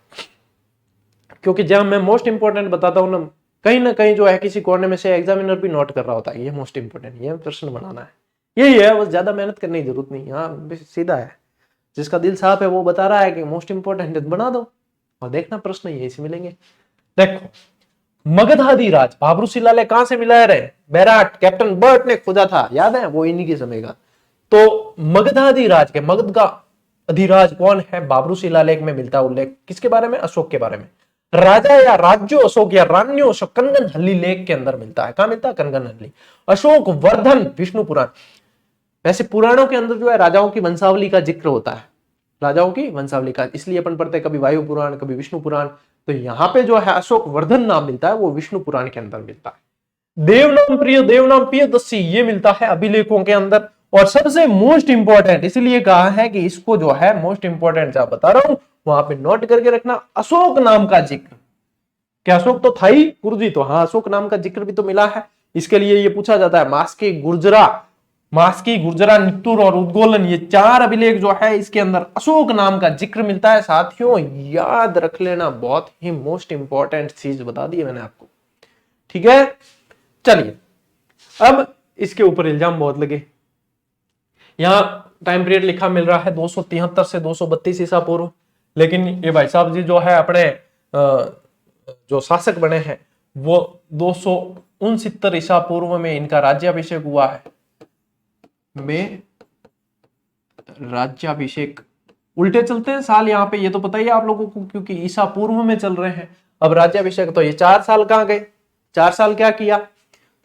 क्योंकि जब मैं मोस्ट इंपॉर्टेंट बताता हूं ना कहीं जो है किसी कोने में से एग्जामिनर भी नोट कर रहा होता है ये मोस्ट इंपॉर्टेंट, ये प्रश्न बनाना है, यही है, बस ज्यादा मेहनत करने की जरूरत नहीं। हाँ सीधा है, जिसका दिल साफ है वो बता रहा है कि मोस्ट इंपॉर्टेंट बना दो और देखना प्रश्न यही से मिलेंगे। देखो मगधाधिराज बाबरू शिलालेख कहां से मिला है रे, बैराट कैप्टन बर्ट ने खोजा था, याद है, वो इन्हीं के समय का। तो मगधाधिराज के, मगध का अधिराज कौन है, बाबरू शिलालेख में मिलता है उल्लेख, किसके बारे में, अशोक के बारे में। राजा या राज्यो अशोक या रान्यो अशोक कनगन हल्ली लेख के अंदर मिलता है, कहां मिलता है, कनगन हल्ली। अशोक वर्धन विष्णु पुराण। वैसे पुराणों के अंदर जो है राजाओं की वंशावली का जिक्र होता है, राजाओं की वंशावली का, इसलिए अपन पढ़ते कभी वायु पुराण कभी विष्णु पुराण। तो यहाँ पे जो है अशोक वर्धन नाम मिलता है वो विष्णु पुराण के अंदर मिलता है। देवनाम प्रिय, देवनाम प्रियदर्शी ये मिलता है अभिलेखों के अंदर। और सबसे मोस्ट इंपॉर्टेंट इसलिए कहा है कि इसको जो है मोस्ट इंपॉर्टेंट जहां बता रहा हूं वहां पे नोट करके रखना, अशोक नाम का जिक्र। क्या अशोक तो था ही गुरुजी, तो हाँ अशोक नाम का जिक्र भी तो मिला है। इसके लिए ये पूछा जाता है मास्की गुर्जरा नित्तुर और उद्गोलन, ये 4 अभिलेख जो है इसके अंदर अशोक नाम का जिक्र मिलता है। साथियों याद रख लेना, बहुत ही मोस्ट इंपॉर्टेंट चीज बता दी है मैंने आपको। ठीक है, चलिए अब इसके ऊपर इल्जाम बहुत लगे। यहां टाइम पीरियड लिखा मिल रहा है 273 से 232 ईसा पूर्व, लेकिन ये भाई साहब जी जो है अपने जो शासक बने हैं वो 269 ईसा पूर्व में इनका राज्याभिषेक हुआ है। में राज्याभिषेक उल्टे चलते हैं साल यहाँ पे, ये तो पता ही है आप लोगों को, क्योंकि ईसा पूर्व में चल रहे हैं। अब राज्याभिषेक तो ये 4 साल कहां गए, 4 साल क्या किया,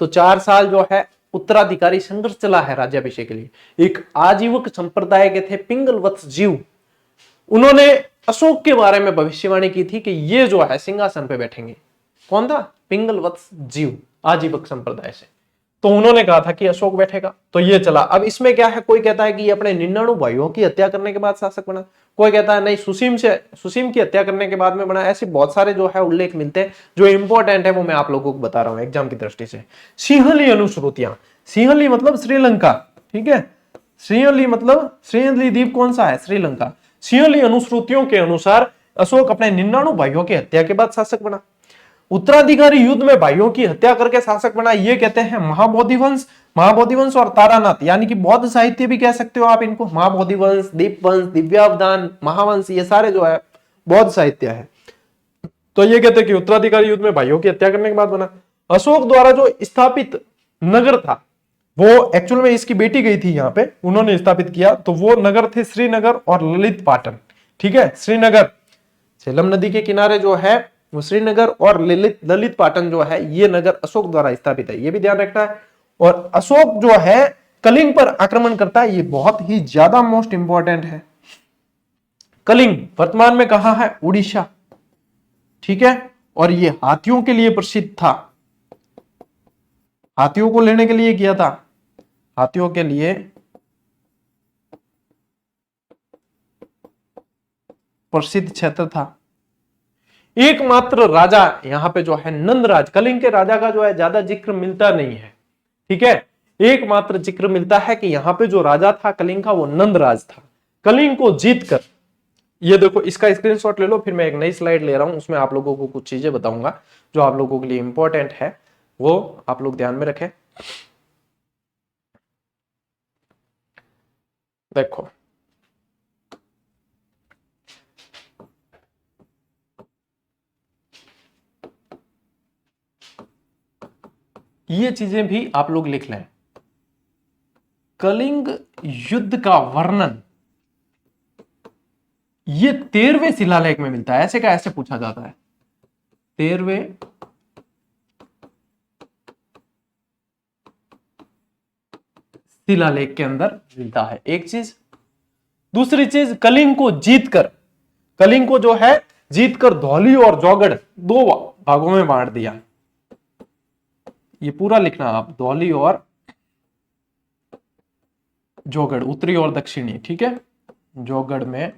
तो 4 साल जो है उत्तराधिकारी संघर्ष चला है राज्याभिषेक के लिए। एक आजीवक संप्रदाय के थे पिंगल वत्स जीव, उन्होंने अशोक के बारे में भविष्यवाणी की थी कि ये जो है सिंहासन पे बैठेंगे। कौन था? पिंगल वत्स जीव, आजीवक संप्रदाय से। तो उन्होंने कहा था कि अशोक बैठेगा, तो ये चला। अब इसमें क्या है, कोई कहता है कि ये अपने 99 भाइयों की हत्या करने के बाद शासक बना, कोई कहता है नहीं सुसीम की हत्या करने के बाद में बना। ऐसे बहुत सारे जो है उल्लेख मिलते हैं। जो इंपॉर्टेंट है वो मैं आप लोगों को बता रहा हूं एग्जाम की दृष्टि से। सिंहली अनुश्रुतियां, सिंहली मतलब श्रीलंका, ठीक है। सिंहली मतलब सिंहली द्वीप कौन सा है? श्रीलंका। सिंहली अनुश्रुतियों के अनुसार अशोक अपने 99 भाइयों की हत्या के बाद शासक बना। उत्तराधिकारी युद्ध में भाइयों की हत्या करके शासक बना, ये कहते हैं महाबोधिवंश। महाबोधिवंश और तारानाथ, यानी कि बौद्ध साहित्य भी कह सकते हो आप इनको। महाबोधिवंश, दीपवंश, दिव्यावदान, महावंश, ये सारे जो है बौद्ध साहित्य है। तो ये कहते हैं कि उत्तराधिकारी युद्ध में भाइयों की हत्या करने के बाद बना। अशोक द्वारा जो स्थापित नगर था, वो एक्चुअल में इसकी बेटी गई थी यहाँ पे, उन्होंने स्थापित किया। तो वो नगर थे श्रीनगर और ललित पाटन, ठीक है। श्रीनगर झेलम नदी के किनारे जो है वो श्रीनगर, और ललित पाटन जो है ये नगर अशोक द्वारा स्थापित है, ये भी ध्यान रखना है। और अशोक जो है कलिंग पर आक्रमण करता है, ये बहुत ही ज्यादा मोस्ट इंपॉर्टेंट है। कलिंग वर्तमान में कहां है? उड़ीसा, ठीक है। और ये हाथियों के लिए प्रसिद्ध था, हाथियों को लेने के लिए किया था, हाथियों के लिए प्रसिद्ध क्षेत्र था। एकमात्र राजा यहां पे जो है नंदराज, कलिंग के राजा का जो है ज्यादा जिक्र मिलता नहीं है, ठीक है। एकमात्र जिक्र मिलता है कि यहां पे जो राजा था कलिंग का वो नंदराज था। कलिंग को जीतकर, ये देखो इसका स्क्रीनशॉट ले लो, फिर मैं एक नई स्लाइड ले रहा हूं, उसमें आप लोगों को कुछ चीजें बताऊंगा जो आप लोगों के लिए इंपॉर्टेंट है, वो आप लोग ध्यान में रखें। देखो ये चीजें भी आप लोग लिख लें। कलिंग युद्ध का वर्णन ये 13वें शिलालेख में मिलता है। ऐसे का ऐसे पूछा जाता है, 13वें शिलालेख के अंदर मिलता है एक चीज। दूसरी चीज, कलिंग को जीतकर, कलिंग को जो है जीतकर धौली और जौगड़ दो भागों में बांट दिया। ये पूरा लिखना आप, धौली और जौगड़, उत्तरी और दक्षिणी, ठीक है। जौगड़ में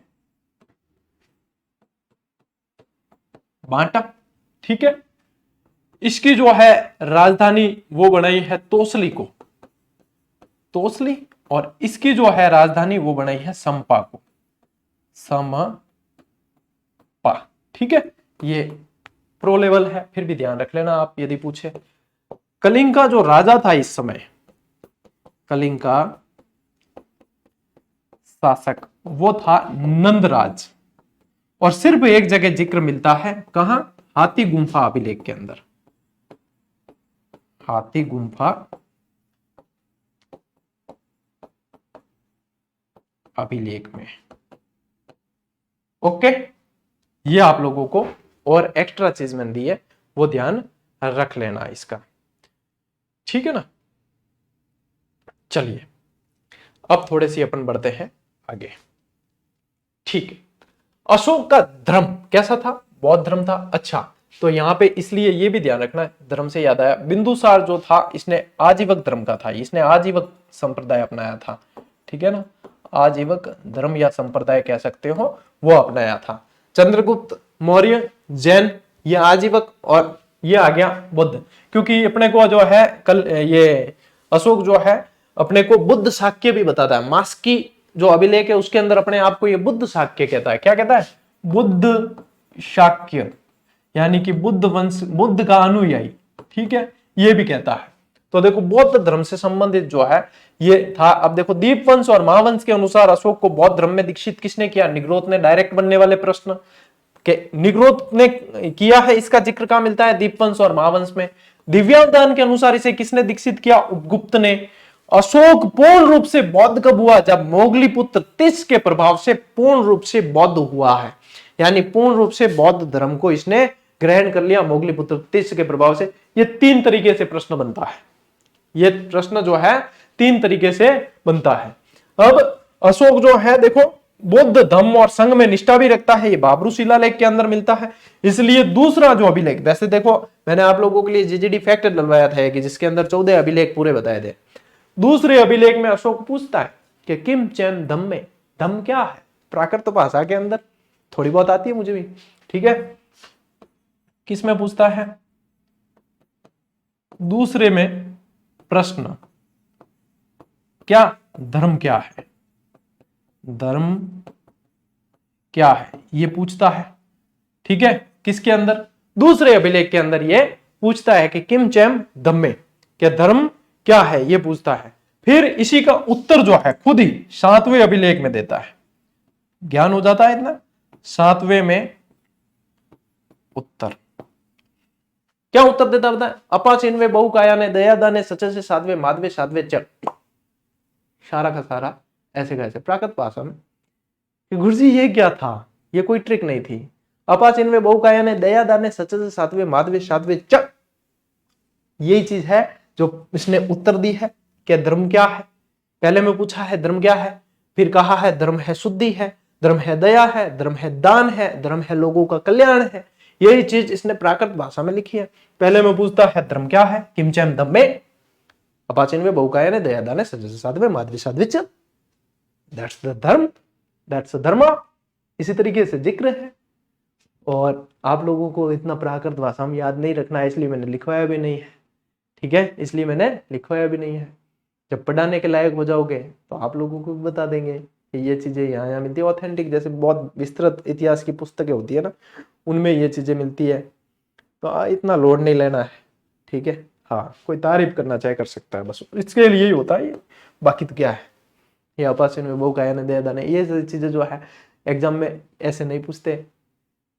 बांटा, ठीक है। इसकी जो है राजधानी वो बनाई है तोसली को, तोसली, और इसकी जो है राजधानी वो बनाई है संपा को, समपा, ठीक है। ये प्रो लेवल है, फिर भी ध्यान रख लेना आप यदि पूछे। कलिंग का जो राजा था इस समय, कलिंग का शासक वो था नंदराज। और सिर्फ एक जगह जिक्र मिलता है, कहां? हाथी गुंफा अभिलेख के अंदर, हाथी गुंफा अभिलेख में। ओके, ये आप लोगों को और एक्स्ट्रा चीज मैंने दी है, वो ध्यान रख लेना इसका, ठीक है ना। चलिए अब थोड़े सी अपन बढ़ते हैं आगे, ठीक है। अशोक का धर्म कैसा था? बौद्ध धर्म था। अच्छा, तो यहां पे इसलिए ये भी ध्यान रखना, धर्म से याद आया, बिंदुसार जो था इसने आजीवक धर्म का था, इसने आजीवक संप्रदाय अपनाया था, ठीक है ना। आजीवक धर्म या संप्रदाय कह सकते हो, वो अपनाया था। चंद्रगुप्त मौर्य जैन, ये आजीवक, और ये आ गया बुद्ध, क्योंकि अपने को जो है कल ये अशोक जो है अपने को बुद्ध शाक्य भी बताता है। मास की जो अभिलेख है उसके अंदर अपने आप को ये बुद्ध शाक्य कहता है। क्या कहता है? बुद्ध शाक्य, यानी कि बुद्ध वंश, बुद्ध का अनुयायी, ठीक है, ये भी कहता है। तो देखो बौद्ध धर्म से संबंधित जो है ये था। अब देखो दीप वंश और महावंश के अनुसार अशोक को बौद्ध धर्म में दीक्षित किसने किया? निग्रोध ने। डायरेक्ट बनने वाले प्रश्न के निग्रोध ने किया है, इसका जिक्र कहां मिलता है? दीपवंश और महावंश में। दिव्यावदान के अनुसार इसे किसने दीक्षित किया? उपगुप्त ने। अशोक पूर्ण रूप से बौद्ध कब हुआ? जब मोगली पुत्र तिस के प्रभाव से पूर्ण रूप से बौद्ध हुआ है, यानी पूर्ण रूप से बौद्ध धर्म को इसने ग्रहण कर लिया मोगली पुत्र तिस के प्रभाव से। ये 3 तरीके से प्रश्न बनता है, ये प्रश्न जो है 3 तरीके से बनता है। अब अशोक जो है देखो बौद्ध धम्म और संघ में निष्ठा भी रखता है, ये बाबरू शिलालेख के अंदर मिलता है। इसलिए दूसरा जो अभिलेख, वैसे देखो मैंने आप लोगों के लिए जीजीडी फैक्ट डलवाया था कि जिसके अंदर 14 अभिलेख पूरे बताए थे। दूसरे अभिलेख में अशोक पूछता है कि किम चैम धम्मे, धम्म क्या है? प्राकृत भाषा के अंदर थोड़ी बहुत आती है मुझे भी, ठीक है। किस में पूछता है? दूसरे में प्रश्न, क्या धर्म क्या है, धर्म क्या है, ये पूछता है, ठीक है। किसके अंदर? दूसरे अभिलेख के अंदर ये पूछता है कि किम चैम धम्मे, क्या धर्म क्या है, ये पूछता है। फिर इसी का उत्तर जो है खुद ही 7वें अभिलेख में देता है। ज्ञान हो जाता है इतना। 7वें में उत्तर क्या उत्तर देता है? अपाचिन्वे बहुकाया ने दया दाने सचे से 7वें माधवे 7वें चक, सारा का सारा ऐसे कैसे प्राकृत भाषा में। गुरुजी ये क्या था? ये कोई ट्रिक नहीं थी। अपाचिन्वे बहुकाया ने दया दाने सचे से 7वें माधवे 7वें चक, यही चीज है जो इसने उत्तर दी है। क्या धर्म क्या है? पहले में पूछा है धर्म क्या है, फिर कहा है धर्म है शुद्धि है, धर्म है दया है, धर्म है दान है, धर्म है लोगों का कल्याण है। यही चीज इसने प्राकृत भाषा में लिखी है। पहले में पूछता है धर्म क्या है, किम चैम धम्मे, अपाचिन्वे बहुकाया ने दया दाने सचे से 7वें माधवे 7वें चक, दैट्स द धर्म, दैट्स द धर्म। इसी तरीके से जिक्र है। और आप लोगों को इतना प्राकृत भाषा में याद नहीं रखना है, इसलिए मैंने लिखवाया भी नहीं है, ठीक है। इसलिए मैंने लिखवाया भी नहीं है। जब पढ़ाने के लायक हो जाओगे तो आप लोगों को भी बता देंगे कि ये चीजें यहाँ यहाँ मिलती है। ऑथेंटिक जैसे बहुत विस्तृत इतिहास की पुस्तकें होती है ना, उनमें ये चीजें मिलती है। तो इतना लोड नहीं लेना है, ठीक है। हाँ, कोई तारीफ करना चाहे कर सकता है, बस इसके लिए ही होता है। बाकी तो क्या है, ये अपाचिन्वे में बहुकाया ने दया दाने, ये सारी चीजें जो है एग्जाम में ऐसे नहीं पूछते,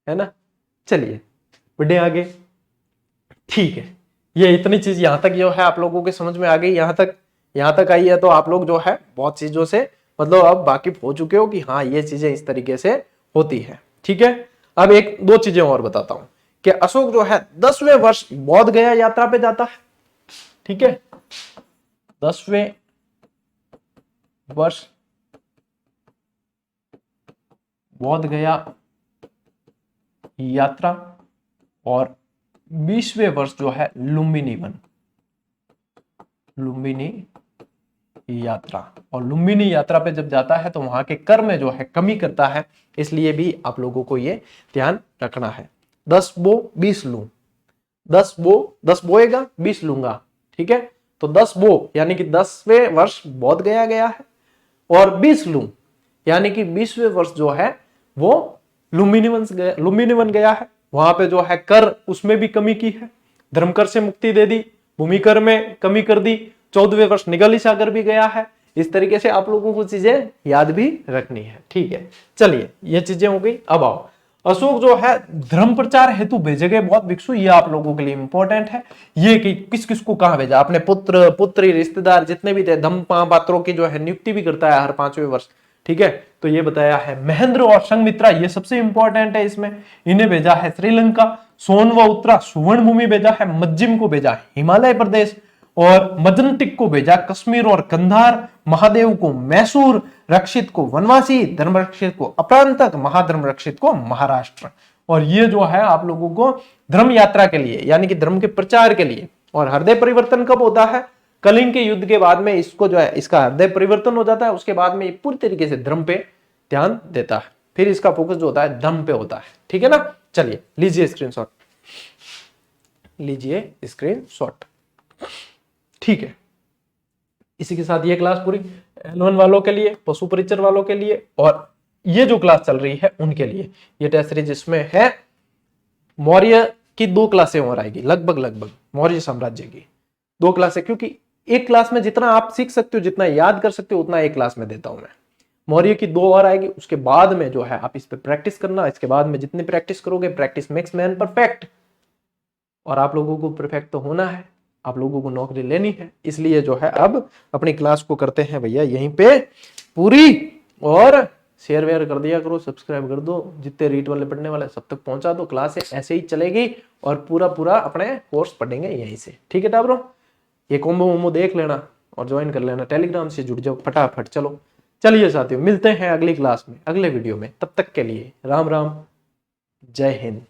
है ना। चलिए बढ़े आगे, ठीक है। ये इतनी चीज यहाँ तक जो है आप लोगों के समझ में आ गई, यहाँ तक आई है तो आप लोग जो है बहुत चीजों से मतलब अब वाकिफ हो चुके हो कि हाँ ये चीजें इस तरीके से होती है, ठीक है। अब एक दो चीजें और बताता हूं कि अशोक जो है 10वें वर्ष बोध गया यात्रा पे जाता है, ठीक है। 10वें वर्ष बोध गया यात्रा और 20वें वर्ष जो है लुम्बिनी वन, लुम्बिनी यात्रा। और लुम्बिनी यात्रा पे जब जाता है तो वहां के कर में जो है कमी करता है, इसलिए भी आप लोगों को ये ध्यान रखना है। 10 बो 20 लूं, 10 बोएगा 20 लूंगा, ठीक है। तो 10 बो यानी कि 10वें वर्ष बोध गया है, और 20 लूं यानी कि 20वें वर्ष जो है वो लुम्बिनी वन गया है। वहां पे जो है कर उसमें भी कमी की है, धर्म कर से मुक्ति दे दी, भूमि कर में कमी कर दी, 14वें वर्ष निगली सागर भी गया है। इस तरीके से आप लोगों को चीजें याद भी रखनी है, ठीक है। चलिए ये चीजें हो गई। अब आओ, अशोक जो है धर्म प्रचार हेतु भेजे गए बहुत भिक्षु, ये आप लोगों के लिए इंपॉर्टेंट है। ये कि किस किस को कहां भेजा, अपने पुत्र पुत्री रिश्तेदार जितने भी थे, धम्म पात्रों की जो है नियुक्ति भी करता है हर 5वें वर्ष, ठीक है। तो ये बताया है। महेंद्र और संघमित्रा ये सबसे इंपॉर्टेंट है इसमें, इन्हें भेजा है श्रीलंका। सोन व उत्तरा सुवर्ण भूमि भेजा है, मज्जिम को भेजा हिमालय प्रदेश, और मजंटिक को भेजा कश्मीर और कंधार, महादेव को मैसूर, रक्षित को वनवासी, धर्म रक्षित को अपरांतक, महाधर्म रक्षित को महाराष्ट्र। और ये जो है आप लोगों को धर्म यात्रा के लिए यानी कि धर्म के प्रचार के लिए। और हृदय परिवर्तन कब होता है? कलिंग के युद्ध के बाद में इसको जो है इसका हृदय परिवर्तन हो जाता है। उसके बाद में ये पूरी तरीके से धर्म पे ध्यान देता है, फिर इसका फोकस जो होता है धर्म पे होता है, ठीक है ना। चलिए लीजिए स्क्रीनशॉट, लीजिए स्क्रीनशॉट, ठीक है। इसी के साथ ये क्लास पूरी L1 वालों के लिए, पशु परिचर वालों के लिए, और ये जो क्लास चल रही है उनके लिए। ये टेस्ट सीरीज इसमें है मौर्य की 2 क्लासें और आएगी, लगभग मौर्य साम्राज्य की 2 क्लासें, क्योंकि एक क्लास में जितना आप सीख सकते हो, जितना याद कर सकते हो, उतना एक क्लास में देता हूं मैं। मौर्य की 2 और आएगी, उसके बाद में जो है आप इस पे प्रैक्टिस करना। इसके बाद में जितनी प्रैक्टिस करोगे, प्रैक्टिस मेक्स मैन परफेक्ट, और आप लोगों को परफेक्ट तो होना है, आप लोगों को नौकरी लेनी है। इसलिए जो है अब अपनी क्लास को करते हैं भैया यहीं पे पूरी, और शेयर वेयर कर दिया करो, सब्सक्राइब कर दो, जितने रीट वाले पढ़ने वाले सब तक पहुंचा दो। क्लास ऐसे ही चलेगी और पूरा अपने कोर्स पढ़ेंगे यहीं से, ठीक है टाबरो। ये कॉम्बो वोम्बो देख लेना और ज्वाइन कर लेना, टेलीग्राम से जुड़ जाओ फटाफट। चलो चलिए साथियों, मिलते हैं अगली क्लास में, अगले वीडियो में। तब तक के लिए राम राम, जय हिंद।